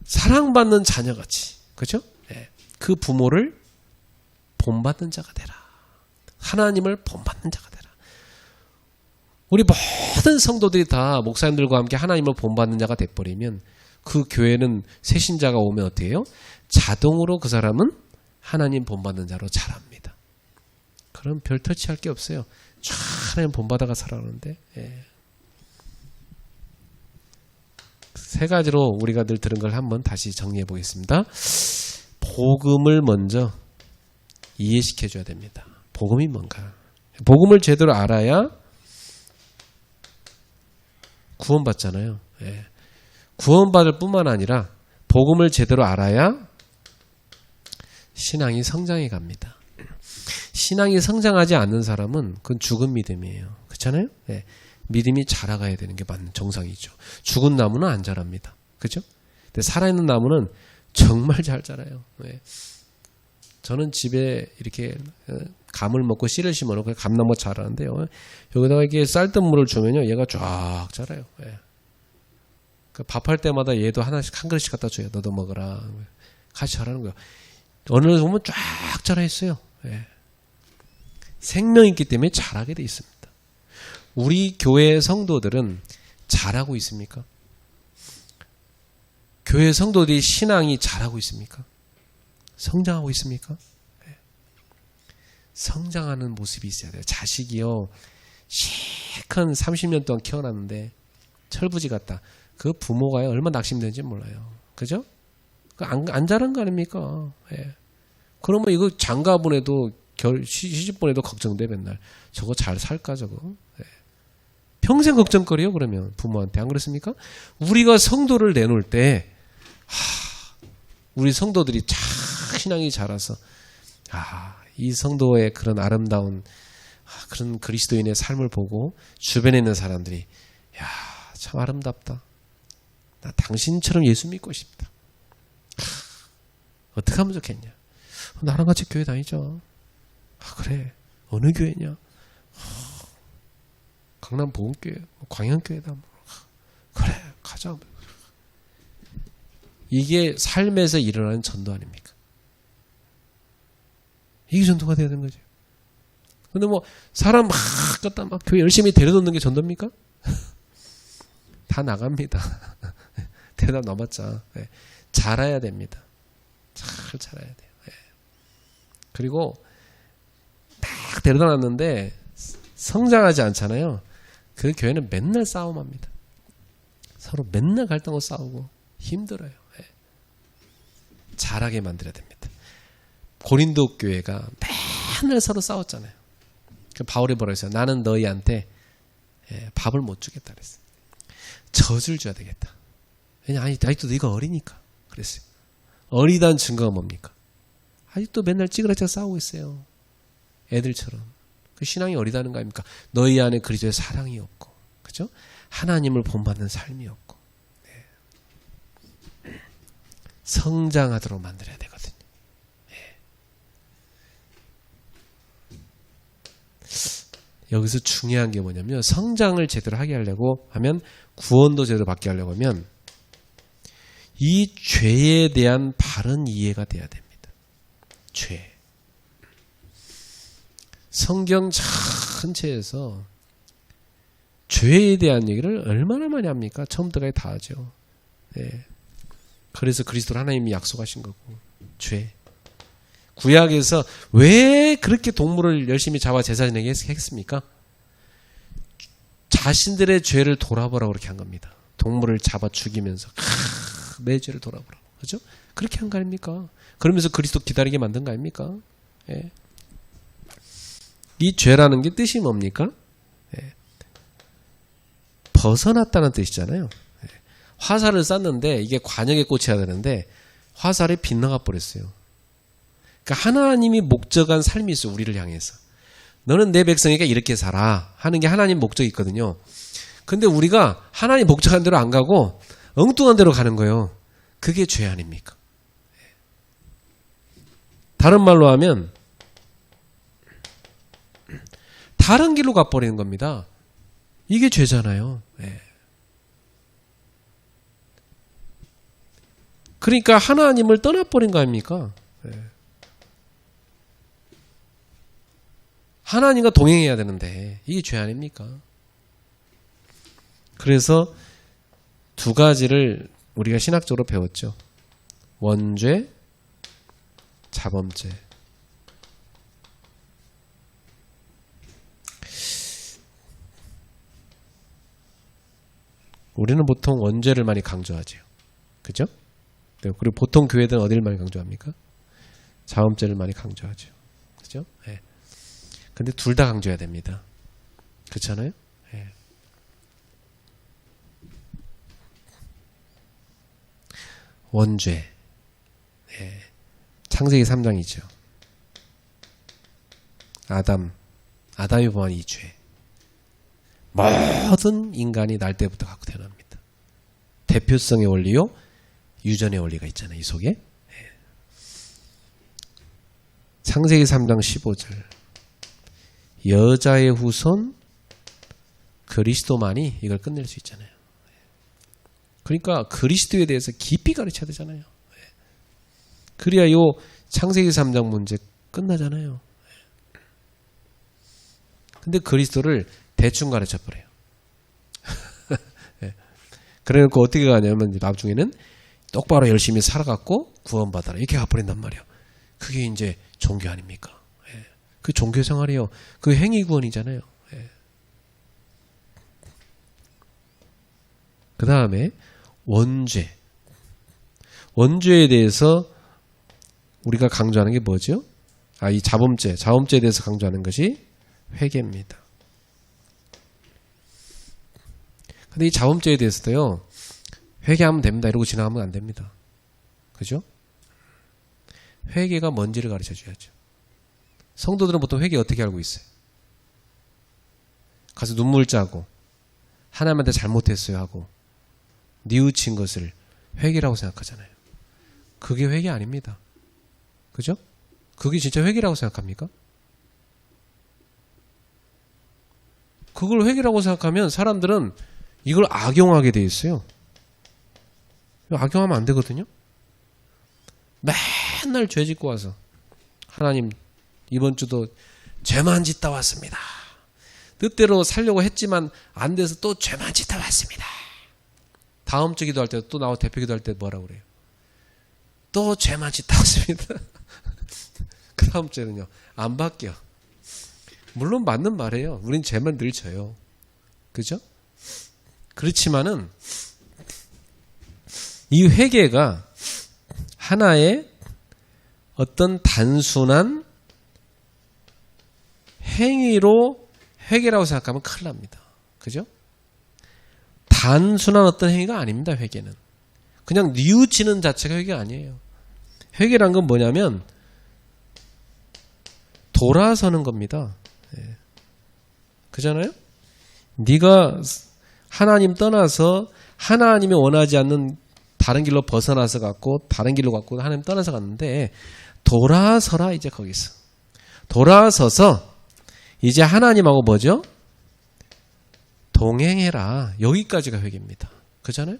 사랑받는 자녀같이, 그렇죠? 그 부모를 본받는 자가 되라. 하나님을 본받는 자가 되라. 우리 모든 성도들이 다 목사님들과 함께 하나님을 본받는 자가 돼버리면 그 교회는 새신자가 오면 어떻게 해요? 자동으로 그 사람은 하나님 본받는 자로 자랍니다. 그럼 별 터치할 게 없어요. 쫙 하나님 본받아가 살아가는데. 세 가지로 우리가 늘 들은 걸 한번 다시 정리해 보겠습니다. 복음을 먼저 이해시켜 줘야 됩니다. 복음이 뭔가. 복음을 제대로 알아야 구원받잖아요. 구원받을 뿐만 아니라 복음을 제대로 알아야 신앙이 성장해 갑니다. 신앙이 성장하지 않는 사람은 그건 죽은 믿음이에요. 그렇잖아요? 믿음이 자라가야 되는 게 맞는 정상이죠. 죽은 나무는 안 자랍니다. 그렇죠? 근데 살아있는 나무는 정말 잘 자라요. 저는 집에 이렇게 감을 먹고 씨를 심어놓고 감나무 자라는데요. 여기다가 이렇게 쌀뜨물을 주면요, 얘가 쫙 자라요. 밥할 때마다 얘도 하나씩 한 그릇씩 갖다 줘요. 너도 먹어라. 같이 자라는 거예요. 어느 날 보면 쫙 자라 있어요. 생명이 있기 때문에 자라게 돼 있습니다. 우리 교회 성도들은 잘하고 있습니까? 교회 성도들이 신앙이 잘하고 있습니까? 성장하고 있습니까? 성장하는 모습이 있어야 돼요. 자식이요, 시큰 30년 동안 키워놨는데 철부지 같다. 그 부모가요, 얼마나 낙심되는지 몰라요. 그죠? 안 자란 거 아닙니까? 그러면 이거 장가 보내도 시집 보내도 걱정돼 맨날. 저거 잘 살까 저거? 평생 걱정거리요. 그러면 부모한테. 안 그렇습니까? 우리가 성도를 내놓을 때 우리 성도들이 신앙이 자라서 이 성도의 그런 아름다운 그런 그리스도인의 삶을 보고 주변에 있는 사람들이 참 아름답다. 나 당신처럼 예수 믿고 싶다. 어떻게 하면 좋겠냐? 나랑 같이 교회 다니자. 그래. 어느 교회냐? 강남 보건교회, 광양교회다. 그래, 가자. 이게 삶에서 일어나는 전도 아닙니까? 이게 전도가 돼야 되는 거죠. 근데 사람 갖다 막 교회 열심히 데려놓는 게 전도입니까? 다 나갑니다. 대답 남았자. 자라야 됩니다. 잘 자라야 돼요. 그리고 딱 데려다 놨는데 성장하지 않잖아요. 그 교회는 맨날 싸움합니다. 서로 맨날 갈등하고 싸우고 힘들어요. 잘하게 만들어야 됩니다. 고린도 교회가 맨날 서로 싸웠잖아요. 바울이 뭐라 했어요? 나는 너희한테 밥을 못 주겠다 그랬어요. 젖을 줘야 되겠다. 왜냐하면 아직도 너희가 어리니까 그랬어요. 어리다는 증거가 뭡니까? 아직도 맨날 찌그러져 싸우고 있어요. 애들처럼. 그 신앙이 어리다는 거 아닙니까? 너희 안에 그리스도의 사랑이 없고, 그죠? 하나님을 본받는 삶이 없고, 성장하도록 만들어야 되거든요. 여기서 중요한 게 뭐냐면 성장을 제대로 하게 하려고 하면 구원도 제대로 받게 하려고 하면 이 죄에 대한 바른 이해가 돼야 됩니다. 죄. 성경 전체에서 죄에 대한 얘기를 얼마나 많이 합니까? 처음부터까지 다 하죠. 그래서 그리스도를 하나님이 약속하신 거고 죄. 구약에서 왜 그렇게 동물을 열심히 잡아 제사 지내게 했습니까? 자신들의 죄를 돌아보라고 그렇게 한 겁니다. 동물을 잡아 죽이면서 내 죄를 돌아보라고. 그죠? 그렇게 한 거 아닙니까? 그러면서 그리스도 기다리게 만든 거 아닙니까? 예. 이 죄라는 게 뜻이 뭡니까? 예. 벗어났다는 뜻이잖아요. 예. 화살을 쐈는데 이게 관역에 꽂혀야 되는데 화살이 빗나가 버렸어요. 그러니까 하나님이 목적한 삶이 있어요. 우리를 향해서. 너는 내 백성에게 이렇게 살아 하는 게 하나님 목적이 있거든요. 근데 우리가 하나님 목적한 대로 안 가고 엉뚱한 대로 가는 거예요. 그게 죄 아닙니까? 다른 말로 하면 다른 길로 가버리는 겁니다. 이게 죄잖아요. 그러니까 하나님을 떠나버린 거 아닙니까? 하나님과 동행해야 되는데 이게 죄 아닙니까? 그래서 두 가지를 우리가 신학적으로 배웠죠. 원죄, 자범죄. 우리는 보통 원죄를 많이 강조하죠. 그죠? 그리고 보통 교회들은 어디를 많이 강조합니까? 자범죄를 많이 강조하죠. 그죠? 네. 근데 둘 다 강조해야 됩니다. 그렇잖아요? 네. 원죄. 네. 창세기 3장이죠. 아담이 범한 이 죄. 모든 인간이 날 때부터 갖고 태어납니다. 대표성의 원리요, 유전의 원리가 있잖아요. 이 속에. 네. 창세기 3장 15절. 여자의 후손 그리스도만이 이걸 끝낼 수 있잖아요. 그러니까 그리스도에 대해서 깊이 가르쳐야 되잖아요. 그래야 요 창세기 3장 문제 끝나잖아요. 근데 그리스도를 대충 가르쳐 버려요. 그래놓고 어떻게 가냐면 나중에는 똑바로 열심히 살아갖고 구원받아라 이렇게 가버린단 말이에요. 그게 이제 종교 아닙니까? 그 종교 생활이요. 그 행위 구원이잖아요. 그 다음에 원죄. 원죄에 대해서 우리가 강조하는 게 뭐죠? 이 자범죄에 대해서 강조하는 것이 회개입니다. 근데 이 자범죄에 대해서도요, 회개하면 됩니다. 이러고 지나가면 안 됩니다. 그죠? 회개가 뭔지를 가르쳐 줘야죠. 성도들은 보통 회개 어떻게 알고 있어요? 가서 눈물 짜고, 하나님한테 잘못했어요 하고, 뉘우친 것을 회개라고 생각하잖아요. 그게 회개 아닙니다. 그죠? 그게 진짜 회개라고 생각합니까? 그걸 회개라고 생각하면 사람들은 이걸 악용하게 돼 있어요. 악용하면 안 되거든요. 맨날 죄 짓고 와서 하나님 이번 주도 죄만 짓다 왔습니다. 뜻대로 살려고 했지만 안 돼서 또 죄만 짓다 왔습니다. 다음 주 기도할 때 또 나와 대표 기도할 때 뭐라고 그래요? 또 죄만 짓다 왔습니다. 그 다음 주에는요. 안 바뀌어. 물론 맞는 말이에요. 우린 죄만 늘 져요. 그죠? 그렇지만은 이 회개가 하나의 어떤 단순한 행위로 회개라고 생각하면 큰일 납니다. 그죠? 단순한 어떤 행위가 아닙니다. 회개는. 그냥 뉘우치는 자체가 회개가 아니에요. 회개란 건 뭐냐면 돌아서는 겁니다. 그잖아요? 네가 하나님 떠나서 하나님이 원하지 않는 다른 길로 벗어나서 갔고 다른 길로 갔고 하나님 떠나서 갔는데 돌아서라. 이제 거기서 돌아서서 이제 하나님하고 뭐죠? 동행해라. 여기까지가 회개입니다. 그잖아요?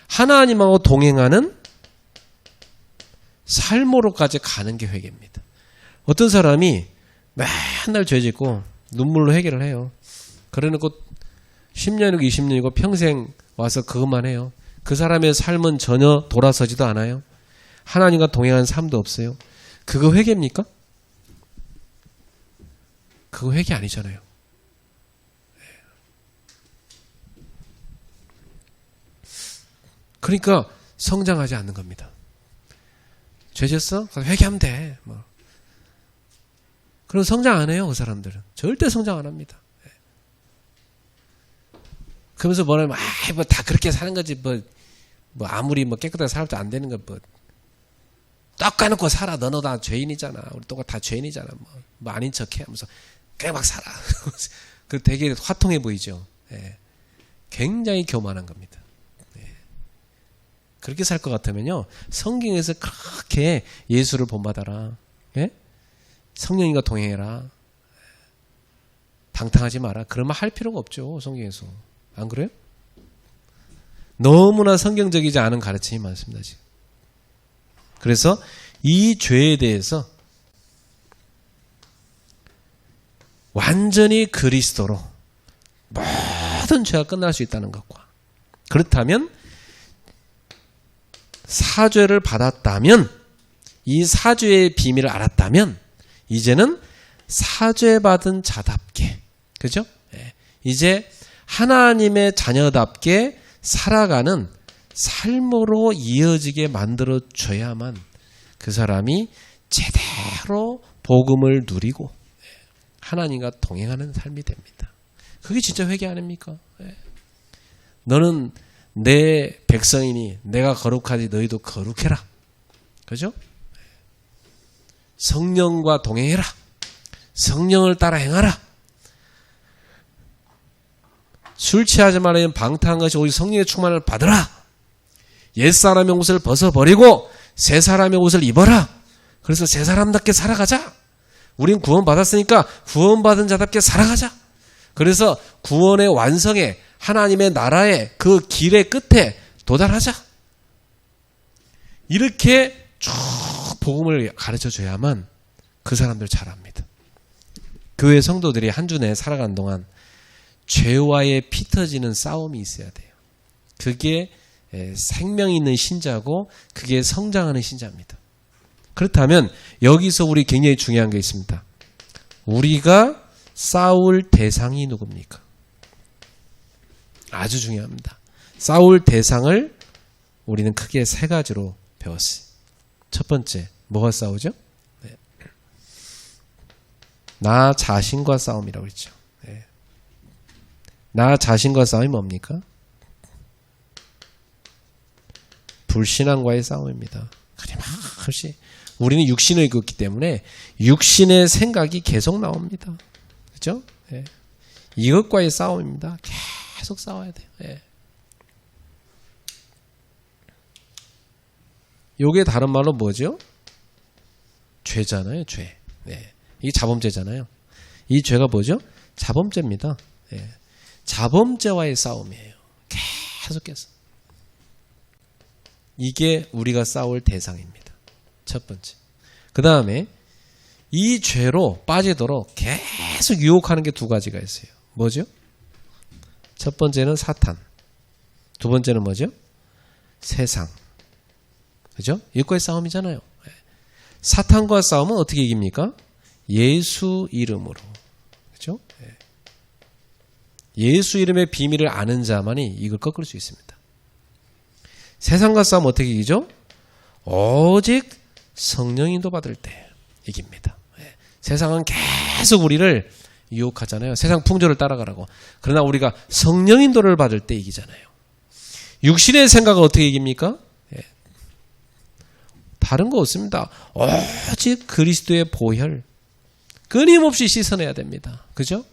하나님하고 동행하는 삶으로까지 가는 게 회개입니다. 어떤 사람이 맨날 죄 짓고 눈물로 회개를 해요. 그래놓고 10년이고 20년이고 평생 와서 그것만 해요. 그 사람의 삶은 전혀 돌아서지도 않아요. 하나님과 동행한 삶도 없어요. 그거 회개입니까? 그거 회개 아니잖아요. 그러니까 성장하지 않는 겁니다. 죄 졌어? 회개하면 돼. 뭐. 그럼 성장 안 해요, 그 사람들은. 절대 성장 안 합니다. 그러면서 뭐냐면, 뭐 다 그렇게 사는 거지, 뭐 아무리 뭐 깨끗하게 살아도 안 되는 거, 뭐. 떡 까놓고 살아. 너도 다 죄인이잖아. 우리 또가 다 죄인이잖아. 뭐 아닌 척 해. 하면서 그냥 막 살아. 그 되게 화통해 보이죠. 예. 굉장히 교만한 겁니다. 예. 그렇게 살 것 같으면요. 성경에서 그렇게 예수를 본받아라. 예? 성령님과 동행해라. 방탕하지 마라. 그런 말 할 필요가 없죠. 성경에서. 안 그래요? 너무나 성경적이지 않은 가르침이 많습니다. 지금. 그래서 이 죄에 대해서 완전히 그리스도로 모든 죄가 끝날 수 있다는 것과 그렇다면 사죄를 받았다면 이 사죄의 비밀을 알았다면 이제는 사죄받은 자답게 그죠? 이제 하나님의 자녀답게 살아가는 삶으로 이어지게 만들어줘야만 그 사람이 제대로 복음을 누리고 하나님과 동행하는 삶이 됩니다. 그게 진짜 회개 아닙니까? 너는 내 백성이니 내가 거룩하지 너희도 거룩해라. 그죠? 성령과 동행해라. 성령을 따라 행하라. 술 취하지 말라는 방탕한 것이 오직 성령의 충만을 받으라. 옛사람의 옷을 벗어버리고 새 사람의 옷을 입어라. 그래서 새 사람답게 살아가자. 우린 구원받았으니까 구원받은 자답게 살아가자. 그래서 구원의 완성에 하나님의 나라의 그 길의 끝에 도달하자. 이렇게 쭉 복음을 가르쳐줘야만 그 사람들 잘합니다. 교회 성도들이 한 주 내에 살아가는 동안 죄와의 피 터지는 싸움이 있어야 돼요. 그게 생명 있는 신자고 그게 성장하는 신자입니다. 그렇다면 여기서 우리 굉장히 중요한 게 있습니다. 우리가 싸울 대상이 누굽니까? 아주 중요합니다. 싸울 대상을 우리는 크게 세 가지로 배웠어요. 첫 번째, 뭐가 싸우죠? 네. 나 자신과 싸움이라고 했죠. 네. 나 자신과 싸움이 뭡니까? 불신앙과의 싸움입니다. 끊임없이 우리는 육신을 입었기 때문에 육신의 생각이 계속 나옵니다. 그렇죠? 네. 이것과의 싸움입니다. 계속 싸워야 돼요. 네. 요게 다른 말로 뭐죠? 죄잖아요. 죄. 네. 이게 자범죄잖아요. 이 죄가 뭐죠? 자범죄입니다. 네. 자범죄와의 싸움이에요. 계속해서. 이게 우리가 싸울 대상입니다. 첫 번째. 그 다음에 이 죄로 빠지도록 계속 유혹하는 게 두 가지가 있어요. 뭐죠? 첫 번째는 사탄. 두 번째는 뭐죠? 세상. 그죠? 이것과의 싸움이잖아요. 사탄과 싸움은 어떻게 이깁니까? 예수 이름으로. 그죠? 예수 이름의 비밀을 아는 자만이 이걸 꺾을 수 있습니다. 세상과 싸움 어떻게 이기죠? 오직 성령 인도 받을 때 이깁니다. 세상은 계속 우리를 유혹하잖아요. 세상 풍조를 따라가라고. 그러나 우리가 성령 인도를 받을 때 이기잖아요. 육신의 생각은 어떻게 이깁니까? 다른 거 없습니다. 오직 그리스도의 보혈. 끊임없이 씻어내야 됩니다. 그죠?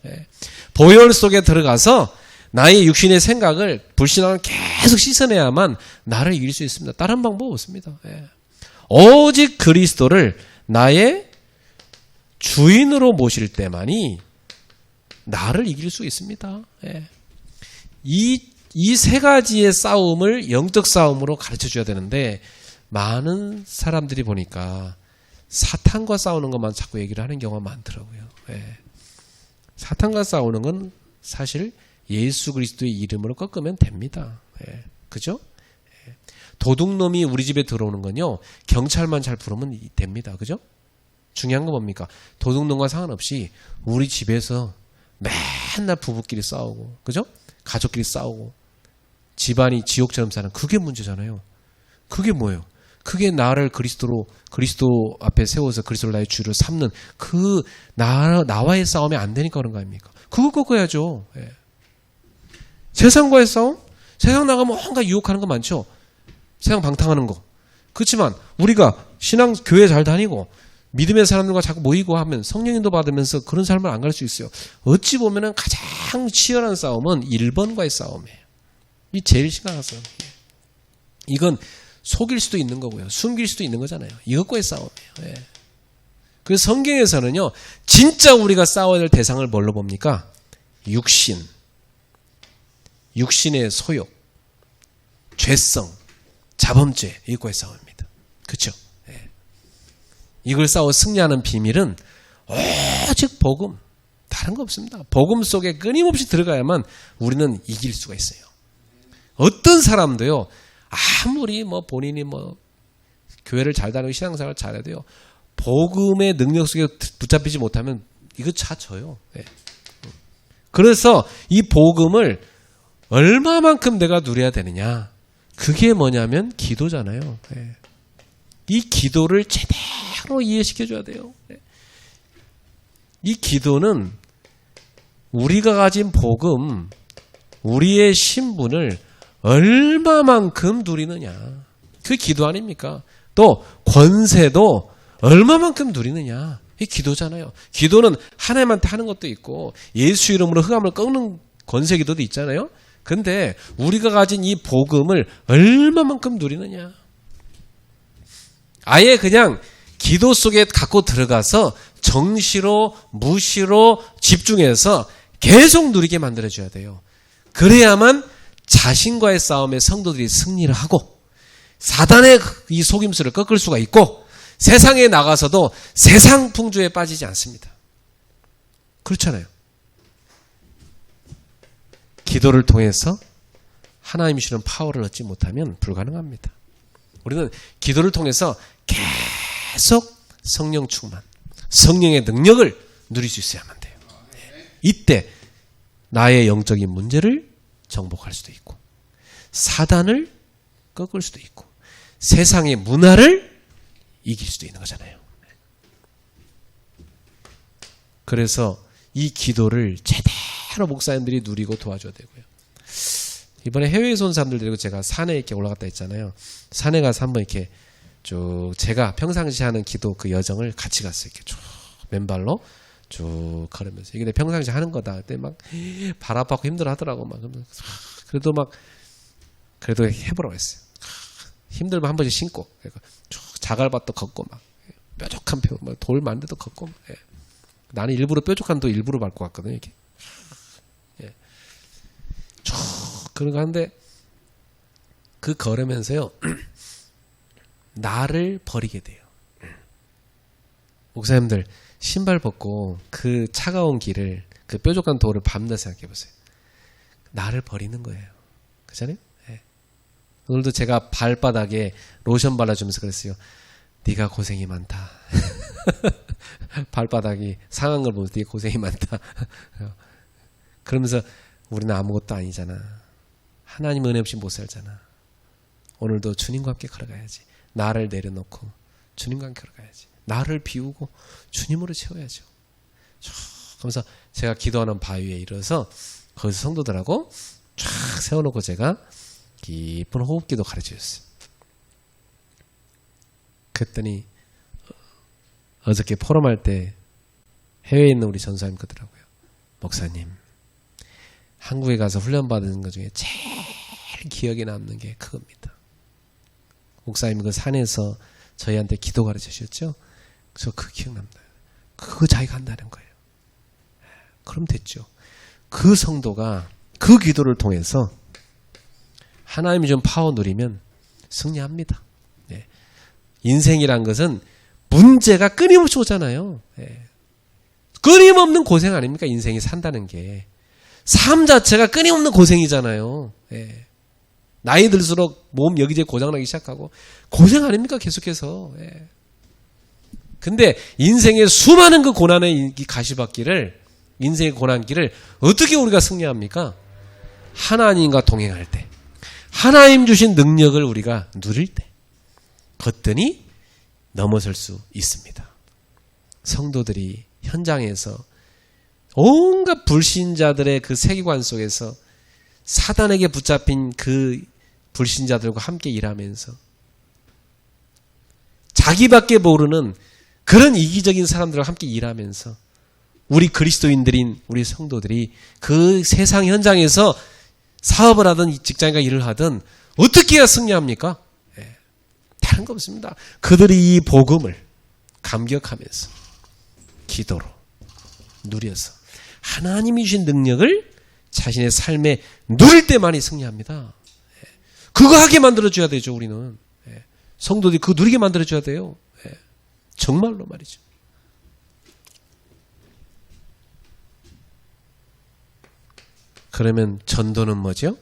보혈 속에 들어가서 나의 육신의 생각을 불신앙을 계속 씻어내야만 나를 이길 수 있습니다. 다른 방법 없습니다. 오직 그리스도를 나의 주인으로 모실 때만이 나를 이길 수 있습니다. 이 세 가지의 싸움을 영적 싸움으로 가르쳐 줘야 되는데 많은 사람들이 보니까 사탄과 싸우는 것만 자꾸 얘기를 하는 경우가 많더라고요. 사탄과 싸우는 건 사실 예수 그리스도의 이름으로 꺾으면 됩니다. 그죠? 도둑놈이 우리 집에 들어오는 건요, 경찰만 잘 부르면 됩니다. 그죠? 중요한 건 뭡니까? 도둑놈과 상관없이 우리 집에서 맨날 부부끼리 싸우고, 그죠? 가족끼리 싸우고, 집안이 지옥처럼 사는 그게 문제잖아요. 그게 뭐예요? 그게 나를 그리스도 앞에 세워서 그리스도를 나의 주로 삼는 그 나와의 싸움이 안 되니까 그런 거 아닙니까? 그거 꺾어야죠. 예. 세상과의 싸움? 세상 나가면 뭔가 유혹하는 거 많죠. 세상 방탕하는 거. 그렇지만 우리가 신앙 교회 잘 다니고 믿음의 사람들과 자꾸 모이고 하면 성령인도 받으면서 그런 삶을 안 갈 수 있어요. 어찌 보면은 가장 치열한 싸움은 1번과의 싸움이에요. 이 제일 심각한 싸움이에요. 이건 속일 수도 있는 거고요. 숨길 수도 있는 거잖아요. 이것과의 싸움이에요. 예. 그래서 성경에서는요, 진짜 우리가 싸워야 될 대상을 뭘로 봅니까? 육신의 소욕, 죄성, 자범죄, 이것과의 싸움입니다. 그렇죠? 예. 이걸 싸워 승리하는 비밀은 오직 복음, 다른 거 없습니다. 복음 속에 끊임없이 들어가야만 우리는 이길 수가 있어요. 어떤 사람도요, 아무리 본인이 교회를 잘 다니고 신앙생활을 잘해도요, 복음의 능력 속에 붙잡히지 못하면 이거 져요. 네. 그래서 이 복음을 얼마만큼 내가 누려야 되느냐? 그게 뭐냐면 기도잖아요. 네. 이 기도를 제대로 이해시켜줘야 돼요. 네. 이 기도는 우리가 가진 복음, 우리의 신분을 얼마만큼 누리느냐. 그게 기도 아닙니까? 또 권세도 얼마만큼 누리느냐. 이게 기도잖아요. 기도는 하나님한테 하는 것도 있고 예수 이름으로 흑암을 꺾는 권세 기도도 있잖아요. 근데 우리가 가진 이 복음을 얼마만큼 누리느냐. 아예 그냥 기도 속에 갖고 들어가서 정시로 무시로 집중해서 계속 누리게 만들어줘야 돼요. 그래야만 자신과의 싸움에 성도들이 승리를 하고 사단의 이 속임수를 꺾을 수가 있고 세상에 나가서도 세상 풍조에 빠지지 않습니다. 그렇잖아요. 기도를 통해서 하나님이 주는 파워를 얻지 못하면 불가능합니다. 우리는 기도를 통해서 계속 성령 충만, 성령의 능력을 누릴 수 있어야만 돼요. 이때 나의 영적인 문제를 정복할 수도 있고 사단을 꺾을 수도 있고 세상의 문화를 이길 수도 있는 거잖아요. 그래서 이 기도를 제대로 목사님들이 누리고 도와줘야 되고요. 이번에 해외에서 온 사람들 데리고 제가 산에 이렇게 올라갔다 했잖아요. 산에 가서 한번 이렇게 쭉 제가 평상시 하는 기도 그 여정을 같이 갔어요. 이렇게 쭉 맨발로 쭉 걸으면서 이게 내 평상시 하는 거다. 그때 막 발 아파고 힘들어 하더라고. 막 그래도 해보라고 했어요. 힘들면 한 번씩 신고 쭉 자갈밭도 걷고 막 뾰족한 돌 많은데도 걷고 막. 예. 나는 일부러 뾰족한 돌 일부러 밟고 갔거든요. 이렇게 예. 쭉 그런 거 하는데 그 걸으면서요 나를 버리게 돼요. 목사님들 신발 벗고 그 차가운 길을 그 뾰족한 돌을 밟는다 생각해 보세요. 나를 버리는 거예요. 그잖아요? 네. 오늘도 제가 발바닥에 로션 발라주면서 그랬어요. 네가 고생이 많다. 발바닥이 상한 걸 보면서 네가 고생이 많다. 그러면서 우리는 아무것도 아니잖아. 하나님 은혜 없이 못 살잖아. 오늘도 주님과 함께 걸어가야지. 나를 내려놓고 주님과 함께 걸어가야지. 나를 비우고 주님으로 채워야죠. 그러면서 제가 기도하는 바위에 이르러서 거기서 성도들하고 쫙 세워놓고 제가 깊은 호흡기도 가르쳐줬어요. 그랬더니 어저께 포럼할 때 해외에 있는 우리 전사님 그러더라고요. 목사님, 한국에 가서 훈련받은 것 중에 제일 기억에 남는 게 그겁니다. 목사님 그 산에서 저희한테 기도 가르쳐 주셨죠? 저 그거 기억납니다. 그거 자기가 한다는 거예요. 그럼 됐죠. 그 성도가 그 기도를 통해서 하나님이 좀 파워 누리면 승리합니다. 네. 인생이란 것은 문제가 끊임없이 오잖아요. 네. 끊임없는 고생 아닙니까? 인생이 산다는 게. 삶 자체가 끊임없는 고생이잖아요. 네. 나이 들수록 몸 여기저기 고장나기 시작하고 고생 아닙니까? 계속해서. 네. 근데 인생의 수많은 그 고난의 이 가시밭길을, 인생의 고난길을 어떻게 우리가 승리합니까? 하나님과 동행할 때, 하나님 주신 능력을 우리가 누릴 때, 거뜬히 넘어설 수 있습니다. 성도들이 현장에서 온갖 불신자들의 그 세계관 속에서 사단에게 붙잡힌 그 불신자들과 함께 일하면서 자기밖에 모르는 그런 이기적인 사람들과 함께 일하면서 우리 그리스도인들인 우리 성도들이 그 세상 현장에서 사업을 하든 직장과 일을 하든 어떻게 해야 승리합니까? 다른 거 없습니다. 그들이 이 복음을 감격하면서 기도로 누려서 하나님이 주신 능력을 자신의 삶에 누릴 때만이 승리합니다. 그거 하게 만들어줘야 되죠. 우리는 성도들이 그거 누리게 만들어줘야 돼요. 정말로 말이죠. 그러면 전도는 뭐죠?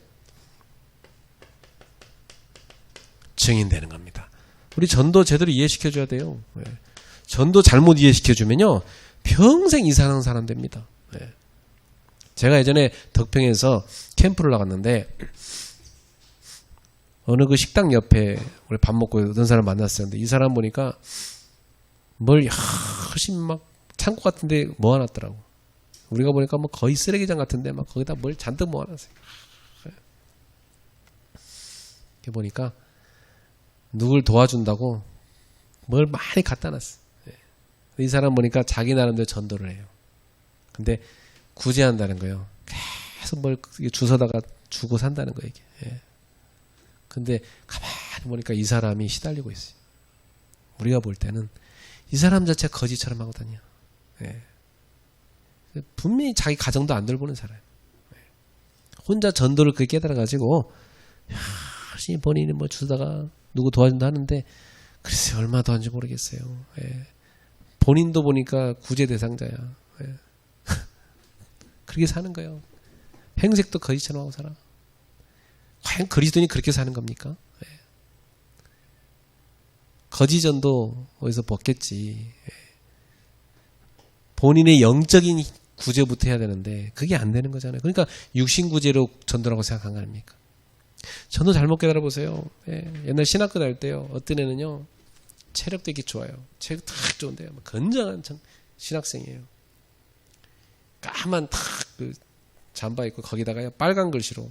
증인되는 겁니다. 우리 전도 제대로 이해시켜줘야 돼요. 전도 잘못 이해시켜주면요 평생 이상한 사람 됩니다. 제가 예전에 덕평에서 캠프를 나갔는데 어느 그 식당 옆에 우리 밥 먹고 어떤 사람 만났었는데 이 사람 보니까 뭘 열심히 막 창고 같은데 모아놨더라고. 우리가 보니까 뭐 거의 쓰레기장 같은데 막 거기다 뭘 잔뜩 모아놨어요. 이렇게 보니까 누굴 도와준다고 뭘 많이 갖다 놨어. 이 사람 보니까 자기 나름대로 전도를 해요. 근데 구제한다는 거예요. 계속 뭘 주워다가 주고 산다는 거예요. 이게. 근데 가만히 보니까 이 사람이 시달리고 있어요. 우리가 볼 때는 이 사람 자체가 거지처럼 하고 다녀. 분명히 자기 가정도 안 돌보는 사람. 혼자 전도를 그렇게 깨달아가지고 열심히 본인이 뭐 주다가 누구 도와준다 하는데 글쎄 얼마 도와준지 모르겠어요. 본인도 보니까 구제 대상자야. 그렇게 사는 거예요. 행색도 거지처럼 하고 살아. 과연 그리스도인이 그렇게 사는 겁니까? 거지전도 어디서 벗겠지. 본인의 영적인 구제부터 해야 되는데 그게 안 되는 거잖아요. 그러니까 육신 구제로 전도라고 생각한 거 아닙니까? 전도 잘못 깨달아보세요. 옛날 신학교 다닐 때요. 어떤 애는요. 체력도 이렇게 좋아요. 체력 딱 좋은데요. 건장한 신학생이에요. 까만 탁 그 잠바 입고 거기다가요. 빨간 글씨로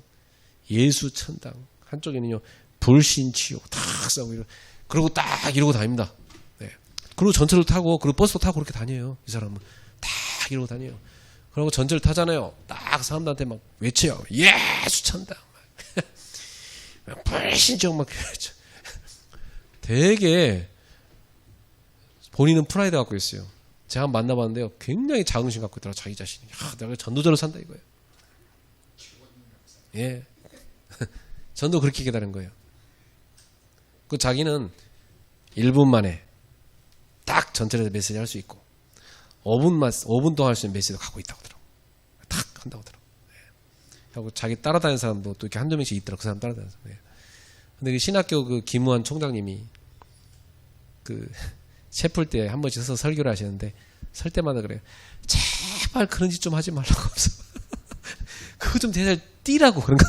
예수 천당. 한쪽에는요. 불신치욕 탁 써고 그러고 딱 이러고 다닙니다. 그리고 전철도 타고 그리고 버스도 타고 그렇게 다녀요. 이 사람은 딱 이러고 다녀요. 그리고 전철 타잖아요. 딱 사람들한테 막 외쳐요. 예수 천당. 불신치욕 막 되게 본인은 프라이드 갖고 있어요. 제가 만나봤는데요. 굉장히 자긍심 갖고 있더라고요. 자기 자신이. 내가 전도자로 산다 이거예요. 예. 전도 그렇게 깨달은 거예요. 그 자기는 1분 만에 딱 전철에서 메시지 할 수 있고 5분 동안 할 수 있는 메시지도 갖고 있다고 하더라고요. 탁 한다고 하더라고요. 하고 자기 따라다니는 사람도 또 이렇게 한두 명씩 있더라고요. 그 사람 따라다니는 사람. 근데 그 신학교 그 김우한 총장님이 그 채플 때 한 번씩 서서 설교를 하시는데 설 때마다 그래요. 제발 그런 짓 좀 하지 말라고 하면서 그거 좀 대잘 띄라고 그런가.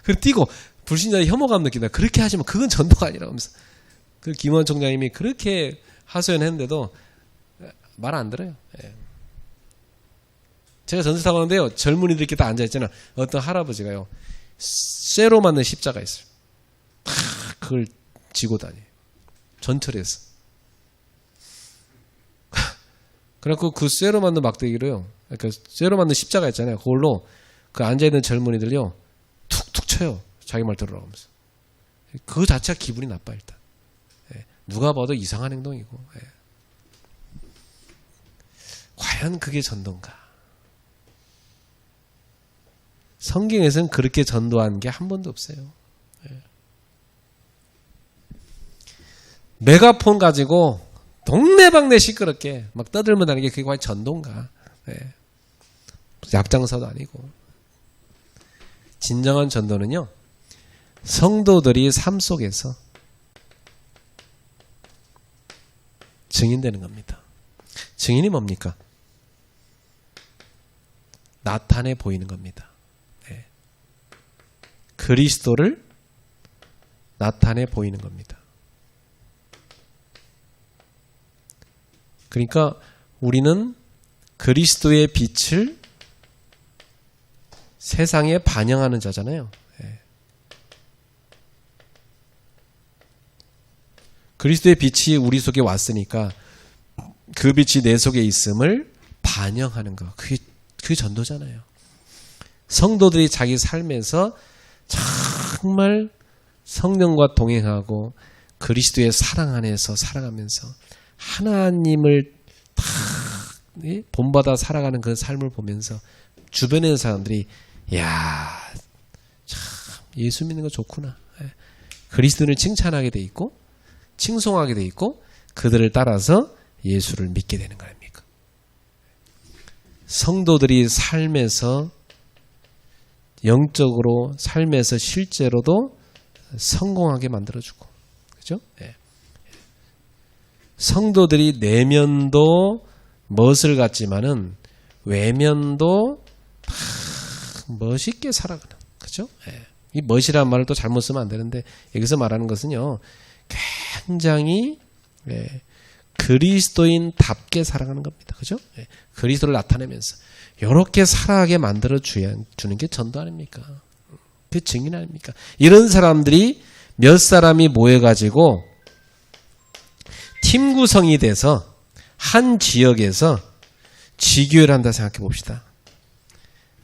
그걸 띄고 불신자의 혐오감 느낀다. 그렇게 하시면 그건 전도가 아니라고 하면서 그 김원 총장님이 그렇게 하소연했는데도 말 안 들어요. 제가 전세 타고 가는데요. 젊은이들 이렇게 다 앉아있잖아. 어떤 할아버지가요. 쇠로 만든 십자가 있어요. 그걸 지고 다녀요. 전철에서. 그래갖고 그 쇠로 만든 막대기로요. 그러니까 쇠로 만든 십자가 있잖아요. 그걸로 그 앉아있는 젊은이들요. 툭툭 쳐요. 자기 말 들으라고 하면서. 그 자체가 기분이 나빠 일단. 누가 봐도 이상한 행동이고. 과연 그게 전도인가? 성경에서는 그렇게 전도한 게 한 번도 없어요. 메가폰 가지고 동네방네 시끄럽게 막 떠들면 다니는 게 그게 과연 전도인가? 약장사도 아니고. 진정한 전도는요. 성도들이 삶 속에서 증인되는 겁니다. 증인이 뭡니까? 나타내 보이는 겁니다. 네. 그리스도를 나타내 보이는 겁니다. 그러니까 우리는 그리스도의 빛을 세상에 반영하는 자잖아요. 네. 그리스도의 빛이 우리 속에 왔으니까 그 빛이 내 속에 있음을 반영하는 것. 그게 전도잖아요. 성도들이 자기 삶에서 정말 성령과 동행하고 그리스도의 사랑 안에서 살아가면서 하나님을 다 본받아 살아가는 그 삶을 보면서 주변에 있는 사람들이 야, 참 예수 믿는 거 좋구나. 그리스도를 칭찬하게 돼 있고 칭송하게 돼 있고 그들을 따라서 예수를 믿게 되는 거 아닙니까? 성도들이 삶에서 영적으로 삶에서 실제로도 성공하게 만들어주고, 그죠? 네. 성도들이 내면도 멋을 갖지만은 외면도 다 멋있게 살아가는, 그죠? 네. 이 멋이라는 말을 또 잘못 쓰면 안 되는데 여기서 말하는 것은요, 굉장히 그리스도인답게 살아가는 겁니다, 그죠? 네. 그리스도를 나타내면서 이렇게 살아가게 만들어 주는 게 전도 아닙니까? 그 증인 아닙니까? 이런 사람들이 몇 사람이 모여가지고 팀 구성이 돼서 한 지역에서 지교회를 한다 생각해 봅시다.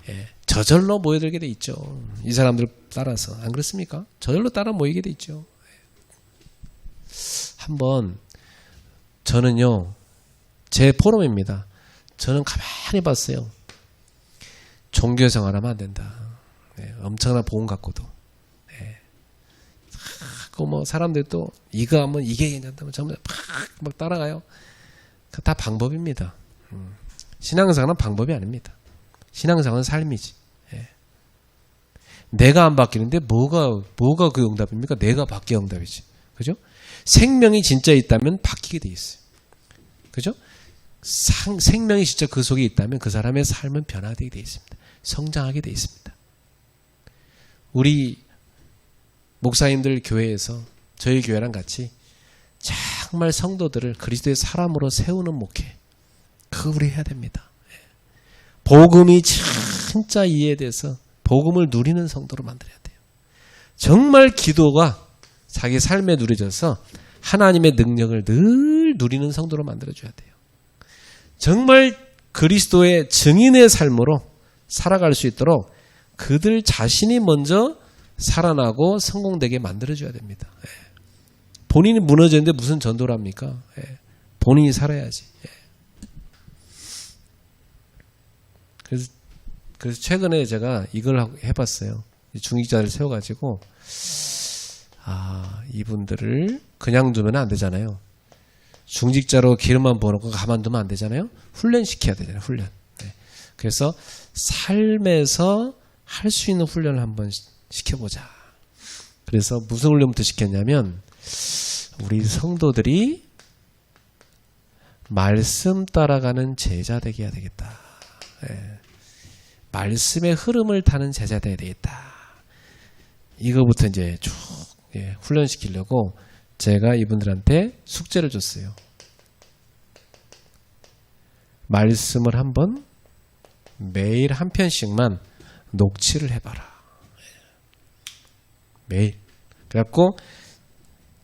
예, 저절로 모여들게 돼 있죠. 이 사람들 따라서. 안 그렇습니까? 저절로 따라 모이게 돼 있죠. 한번 저는요, 제 포럼입니다. 저는 가만히 봤어요. 종교생활 하면 안 된다. 네, 엄청난 복음 갖고도. 네. 그 뭐 사람들 또 이거 하면 이게 괜찮다면 전부 막 따라가요. 다 방법입니다. 신앙생활은 방법이 아닙니다. 신앙생활은 삶이지. 네. 내가 안 바뀌는데 뭐가 그 응답입니까? 내가 바뀌어 응답이지. 그죠? 생명이 진짜 있다면 바뀌게 돼 있어요. 그죠? 생명이 진짜 그 속에 있다면 그 사람의 삶은 변화되게 돼 있습니다. 성장하게 돼 있습니다. 우리 목사님들 교회에서 저희 교회랑 같이 정말 성도들을 그리스도의 사람으로 세우는 목회, 그거 우리 해야 됩니다. 복음이 진짜 이해돼서 복음을 누리는 성도로 만들어야 돼요. 정말 기도가 자기 삶에 누려져서 하나님의 능력을 늘 누리는 성도로 만들어줘야 돼요. 정말 그리스도의 증인의 삶으로 살아갈 수 있도록 그들 자신이 먼저 살아나고 성공되게 만들어줘야 됩니다. 본인이 무너졌는데 무슨 전도를 합니까? 본인이 살아야지. 그래서 최근에 제가 이걸 해봤어요. 중직자를 세워가지고 이분들을 그냥 두면 안 되잖아요. 중직자로 기름만 부어놓고 가만두면 안 되잖아요. 훈련시켜야 되잖아요. 훈련. 네. 그래서 삶에서 할 수 있는 훈련을 한번 시켜보자. 그래서 무슨 훈련부터 시켰냐면 우리 성도들이 말씀 따라가는 제자 되게 해야 되겠다. 네. 말씀의 흐름을 타는 제자 되야 되겠다. 이거부터 이제 쭉 훈련시키려고 제가 이분들한테 숙제를 줬어요. 말씀을 한번 매일 한 편씩만 녹취를 해봐라. 매일. 그래갖고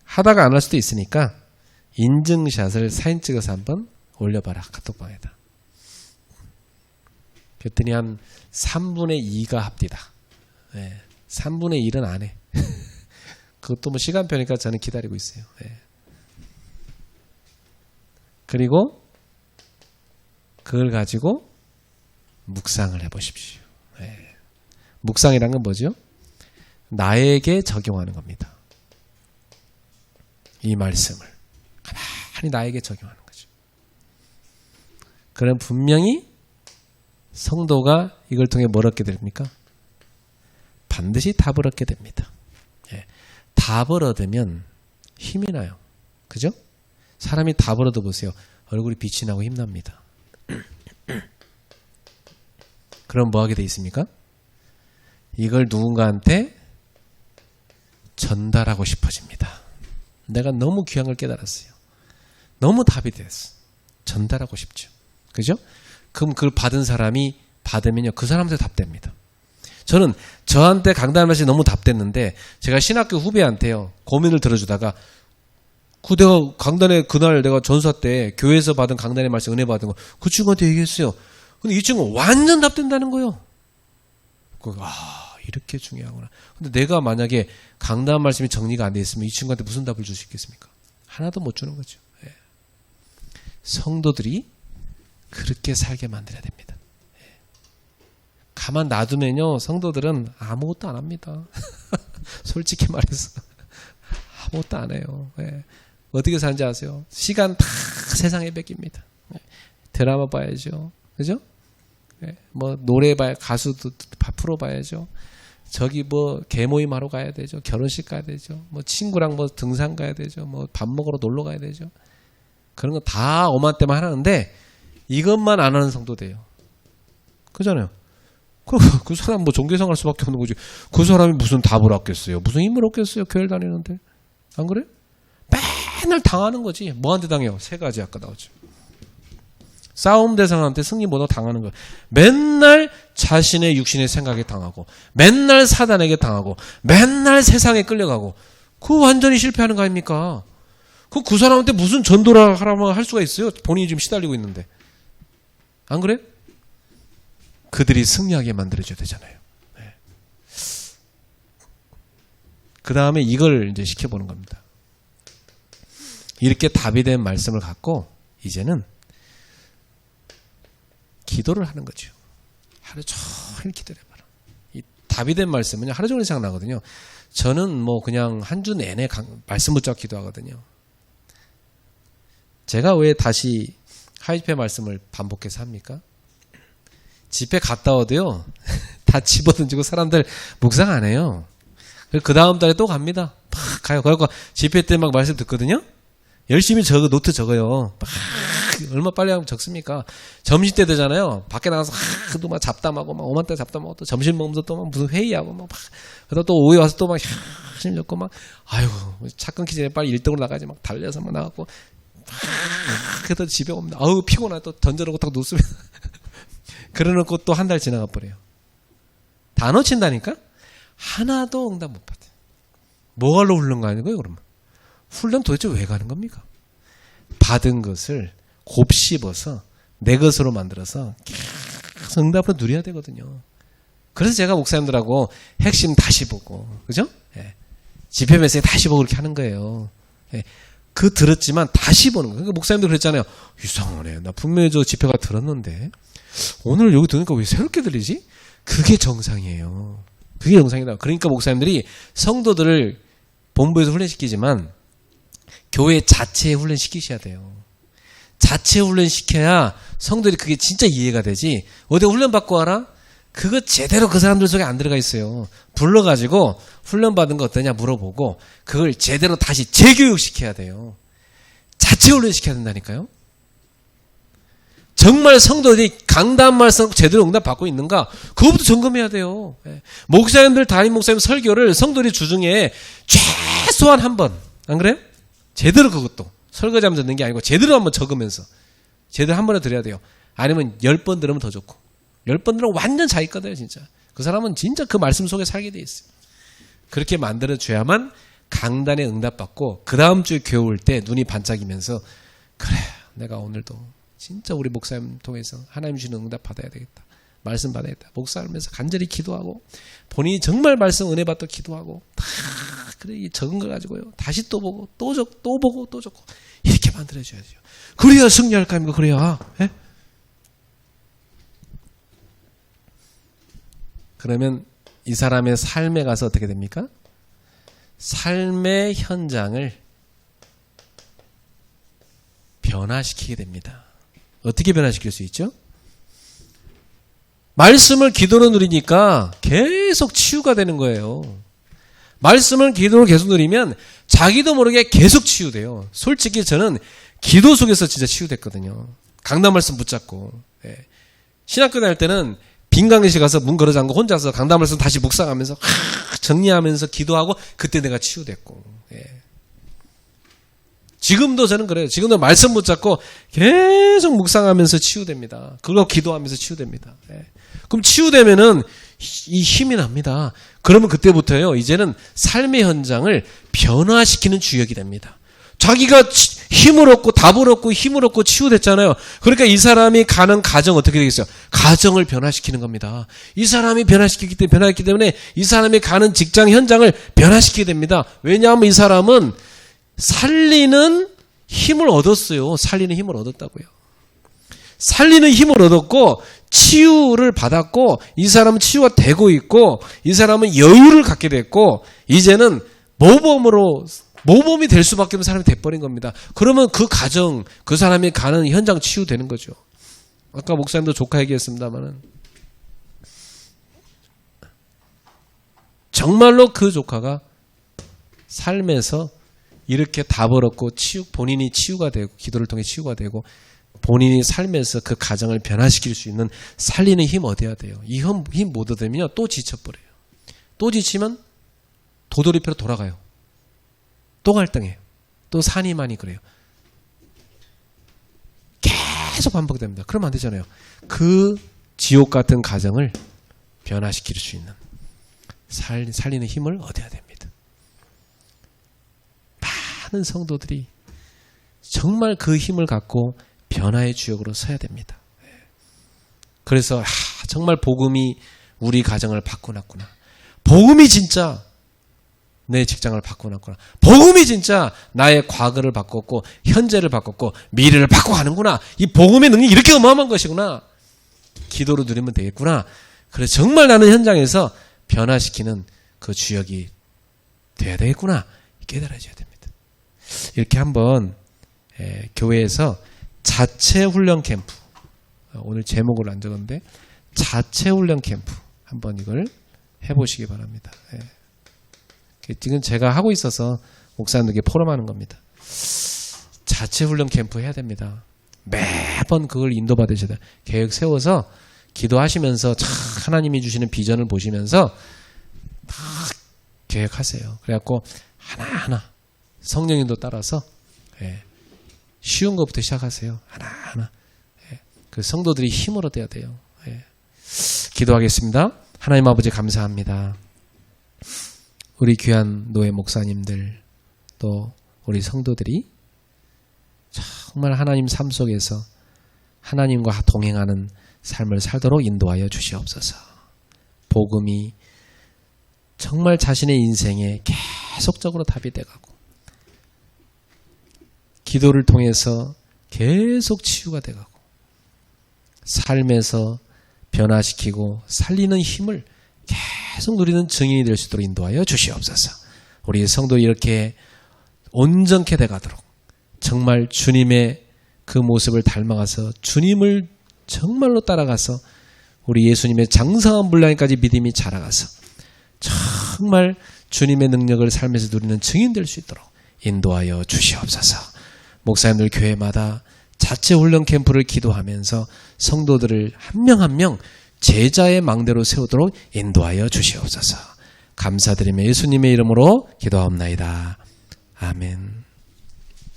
하다가 안 할 수도 있으니까 인증샷을 사진 찍어서 한번 올려봐라. 카톡방에다. 그랬더니 한 3분의 2가 합디다. 3분의 1은 안 해. 그것도 뭐 시간표니까 저는 기다리고 있어요. 그리고 그걸 가지고 묵상을 해보십시오. 묵상이란 건 뭐죠? 나에게 적용하는 겁니다. 이 말씀을 가만히 나에게 적용하는 거죠. 그럼 분명히 성도가 이걸 통해 뭘 얻게 됩니까? 반드시 답을 얻게 됩니다. 답을 얻으면 힘이 나요. 그죠? 사람이 답을 얻어보세요. 얼굴이 빛이 나고 힘납니다. 그럼 뭐 하게 돼 있습니까? 이걸 누군가한테 전달하고 싶어집니다. 내가 너무 귀한 걸 깨달았어요. 너무 답이 됐어. 전달하고 싶죠. 그죠? 그럼 그걸 받은 사람이 받으면요, 그 사람한테 답됩니다. 저는 저한테 강단 말씀이 너무 답됐는데, 제가 신학교 후배한테요, 고민을 들어주다가, 내가 강단에 그날 내가 전사 때 교회에서 받은 강단의 말씀 은혜 받은 거 그 친구한테 얘기했어요. 근데 이 친구가 완전 답된다는 거예요. 이렇게 중요하구나. 근데 내가 만약에 강단 말씀이 정리가 안 돼 있으면 이 친구한테 무슨 답을 줄 수 있겠습니까? 하나도 못 주는 거죠. 예. 성도들이 그렇게 살게 만들어야 됩니다. 예. 가만 놔두면요, 성도들은 아무것도 안 합니다. 솔직히 말해서 아무것도 안 해요. 예. 어떻게 사는지 아세요? 시간 다 세상에 뺏깁니다. 예. 드라마 봐야죠. 그죠? 예. 뭐 노래 봐야, 가수도 프로 봐야죠. 저기 뭐 개모임 하러 가야 되죠. 결혼식 가야 되죠. 뭐 친구랑 뭐 등산 가야 되죠. 뭐 밥 먹으러 놀러 가야 되죠. 그런 거 다 오만때만 하는데 이것만 안 하는 성도 돼요. 그잖아요. 그럼 그 사람 뭐 종교생활 할 수밖에 없는 거지. 그 사람이 무슨 답을 얻겠어요? 무슨 힘을 얻겠어요? 교회를 다니는데. 안 그래? 맨날 당하는 거지. 뭐한테 당해요? 세 가지 아까 나오죠. 싸움 대상한테 승리 못하고 당하는 거예요. 맨날 자신의 육신의 생각에 당하고, 맨날 사단에게 당하고, 맨날 세상에 끌려가고, 그거 완전히 실패하는 거 아닙니까? 그 사람한테 무슨 전도를 하라면 할 수가 있어요? 본인이 지금 시달리고 있는데. 안 그래? 그들이 승리하게 만들어줘야 되잖아요. 네. 그 다음에 이걸 이제 시켜보는 겁니다. 이렇게 답이 된 말씀을 갖고, 이제는 기도를 하는 거죠. 하루 종일 기도를 해봐라. 이 답이 된 말씀은 하루 종일 생각나거든요. 저는 뭐 그냥 한 주 내내 말씀 붙잡고 기도하거든요. 제가 왜 다시 하이집회 말씀을 반복해서 합니까? 집회 갔다 와도요, 다 집어던지고 사람들 묵상 안 해요. 그 다음 달에 또 갑니다. 막 가요. 그래서 집회 때 막 말씀 듣거든요. 열심히 노트 적어요. 막 얼마 빨리 하면 적습니까? 점심때 되잖아요. 밖에 나가서 또 막 잡담하고 막 오만때 잡담하고 또 점심 먹으면서 또 막 무슨 회의하고 막 그러다 또 오후에 와서 또 막 열심히 적고 막 아이고 차 끊기 전에 빨리 1등으로 나가지 막 달려서 막 나가고 그래도 집에 오면 아우 피곤해 또 던져놓고 딱 놓습니다. 그래놓고 또 한 달 지나가 버려요. 다 놓친다니까? 하나도 응답 못 받아요. 뭐하러 훈련 가는 거예요 그러면? 훈련 도대체 왜 가는 겁니까? 받은 것을 곱씹어서 내 것으로 만들어서 계속 응답으로 누려야 되거든요. 그래서 제가 목사님들하고 핵심 다시 보고, 그죠? 예. 집회 메시지 다시 보고 그렇게 하는 거예요. 예. 그 들었지만 다시 보는 거예요. 그러니까 목사님들 그랬잖아요. 이상하네. 나 분명히 저 집회가 들었는데 오늘 여기 들으니까 왜 새롭게 들리지? 그게 정상이에요. 그게 정상이다. 그러니까 목사님들이 성도들을 본부에서 훈련시키지만 교회 자체에 훈련시키셔야 돼요. 자체 훈련시켜야 성도들이 그게 진짜 이해가 되지. 어디 훈련받고 와라? 그거 제대로 그 사람들 속에 안 들어가 있어요. 불러가지고 훈련받은 거 어떠냐 물어보고 그걸 제대로 다시 재교육시켜야 돼요. 자체 훈련시켜야 된다니까요. 정말 성도들이 강단 말씀 제대로 응답받고 있는가? 그것부터 점검해야 돼요. 목사님들, 담임 목사님 설교를 성도들이 주중에 최소한 한 번, 안 그래요? 제대로 그것도 설거지하면 듣는 게 아니고 제대로 한번 적으면서 제대로 한 번에 들어야 돼요. 아니면 10번 들으면 더 좋고 10번 들으면 완전 자기 거예요 진짜. 그 사람은 진짜 그 말씀 속에 살게 돼 있어요. 그렇게 만들어줘야만 강단에 응답받고 그 다음 주에 교회 올 때 눈이 반짝이면서 그래 내가 오늘도 진짜 우리 목사님 통해서 하나님 주시는 응답 받아야 되겠다. 말씀 받아야겠다. 목사하면서 간절히 기도하고 본인이 정말 말씀 은혜 받도 기도하고 다 그래 적은 거 가지고요. 다시 또 보고 또 보고 또 적고 이렇게 만들어줘야죠. 그래야 승리할 거 아닙니까? 그래야. 예? 그러면 이 사람의 삶에 가서 어떻게 됩니까? 삶의 현장을 변화시키게 됩니다. 어떻게 변화시킬 수 있죠? 말씀을 기도로 누리니까 계속 치유가 되는 거예요. 말씀을 기도로 계속 누리면 자기도 모르게 계속 치유돼요. 솔직히 저는 기도 속에서 진짜 치유됐거든요. 강단 말씀 붙잡고. 예. 신학교 다닐 때는 빈 강의실 가서 문 걸어 잠고 혼자서 강단 말씀 다시 묵상하면서 정리하면서 기도하고 그때 내가 치유됐고. 예. 지금도 저는 그래요. 지금도 말씀 붙잡고 계속 묵상하면서 치유됩니다. 그거 기도하면서 치유됩니다. 예. 그럼 치유되면은 이 힘이 납니다. 그러면 그때부터요, 이제는 삶의 현장을 변화시키는 주역이 됩니다. 자기가 힘을 얻고 답을 얻고 힘을 얻고 치유됐잖아요. 그러니까 이 사람이 가는 가정 어떻게 되겠어요? 가정을 변화시키는 겁니다. 이 사람이 변화시키기 때문에 이 사람이 가는 직장 현장을 변화시키게 됩니다. 왜냐하면 이 사람은 살리는 힘을 얻었어요. 살리는 힘을 얻었다고요. 살리는 힘을 얻었고 치유를 받았고 이 사람은 치유가 되고 있고 이 사람은 여유를 갖게 됐고 이제는 모범이 될 수밖에 없는 사람이 돼버린 겁니다. 그러면 그 가정, 그 사람이 가는 현장 치유되는 거죠. 아까 목사님도 조카 얘기했습니다만은 정말로 그 조카가 삶에서 이렇게 답을 얻고 본인이 치유가 되고 기도를 통해 치유가 되고 본인이 삶에서 그 가정을 변화시킬 수 있는 살리는 힘 얻어야 돼요. 이 힘 못 얻으면 또 지쳐버려요. 또 지치면 도돌이표로 돌아가요. 또 갈등해요. 또 산이만이 그래요. 계속 반복됩니다. 그러면 안 되잖아요. 그 지옥 같은 가정을 변화시킬 수 있는 살리는 힘을 얻어야 됩니다. 많은 성도들이 정말 그 힘을 갖고 변화의 주역으로 서야 됩니다. 그래서 정말 복음이 우리 가정을 바꿔놨구나. 복음이 진짜 내 직장을 바꿔놨구나. 복음이 진짜 나의 과거를 바꿨고 현재를 바꿨고 미래를 바꿔가는구나. 이 복음의 능력이 이렇게 어마어마한 것이구나. 기도로 누리면 되겠구나. 그래서 정말 나는 현장에서 변화시키는 그 주역이 돼야 되겠구나. 깨달아져야 됩니다. 이렇게 한번 교회에서 자체 훈련 캠프, 오늘 제목을 안 적었는데 자체 훈련 캠프 한번 이걸 해보시기 바랍니다. 지금 제가 하고 있어서 목사님들에게 포럼하는 겁니다. 자체 훈련 캠프 해야 됩니다. 매번 그걸 인도받으셔야 돼요. 계획 세워서 기도하시면서 하나님이 주시는 비전을 보시면서 다 계획하세요. 그래갖고 하나하나 성령님도 따라서 쉬운 것부터 시작하세요. 하나하나. 그 성도들이 힘을 얻어야 돼요. 기도하겠습니다. 하나님 아버지 감사합니다. 우리 귀한 노예 목사님들 또 우리 성도들이 정말 하나님 삶 속에서 하나님과 동행하는 삶을 살도록 인도하여 주시옵소서. 복음이 정말 자신의 인생에 계속적으로 답이 돼가고 기도를 통해서 계속 치유가 돼가고 삶에서 변화시키고 살리는 힘을 계속 누리는 증인이 될 수 있도록 인도하여 주시옵소서. 우리 성도 이렇게 온전케 돼가도록 정말 주님의 그 모습을 닮아가서 주님을 정말로 따라가서 우리 예수님의 장성한 분량까지 믿음이 자라가서 정말 주님의 능력을 삶에서 누리는 증인 될 수 있도록 인도하여 주시옵소서. 목사님들 교회마다 자체 훈련 캠프를 기도하면서 성도들을 한 명 한 명 제자의 망대로 세우도록 인도하여 주시옵소서. 감사드리며 예수님의 이름으로 기도하옵나이다. 아멘.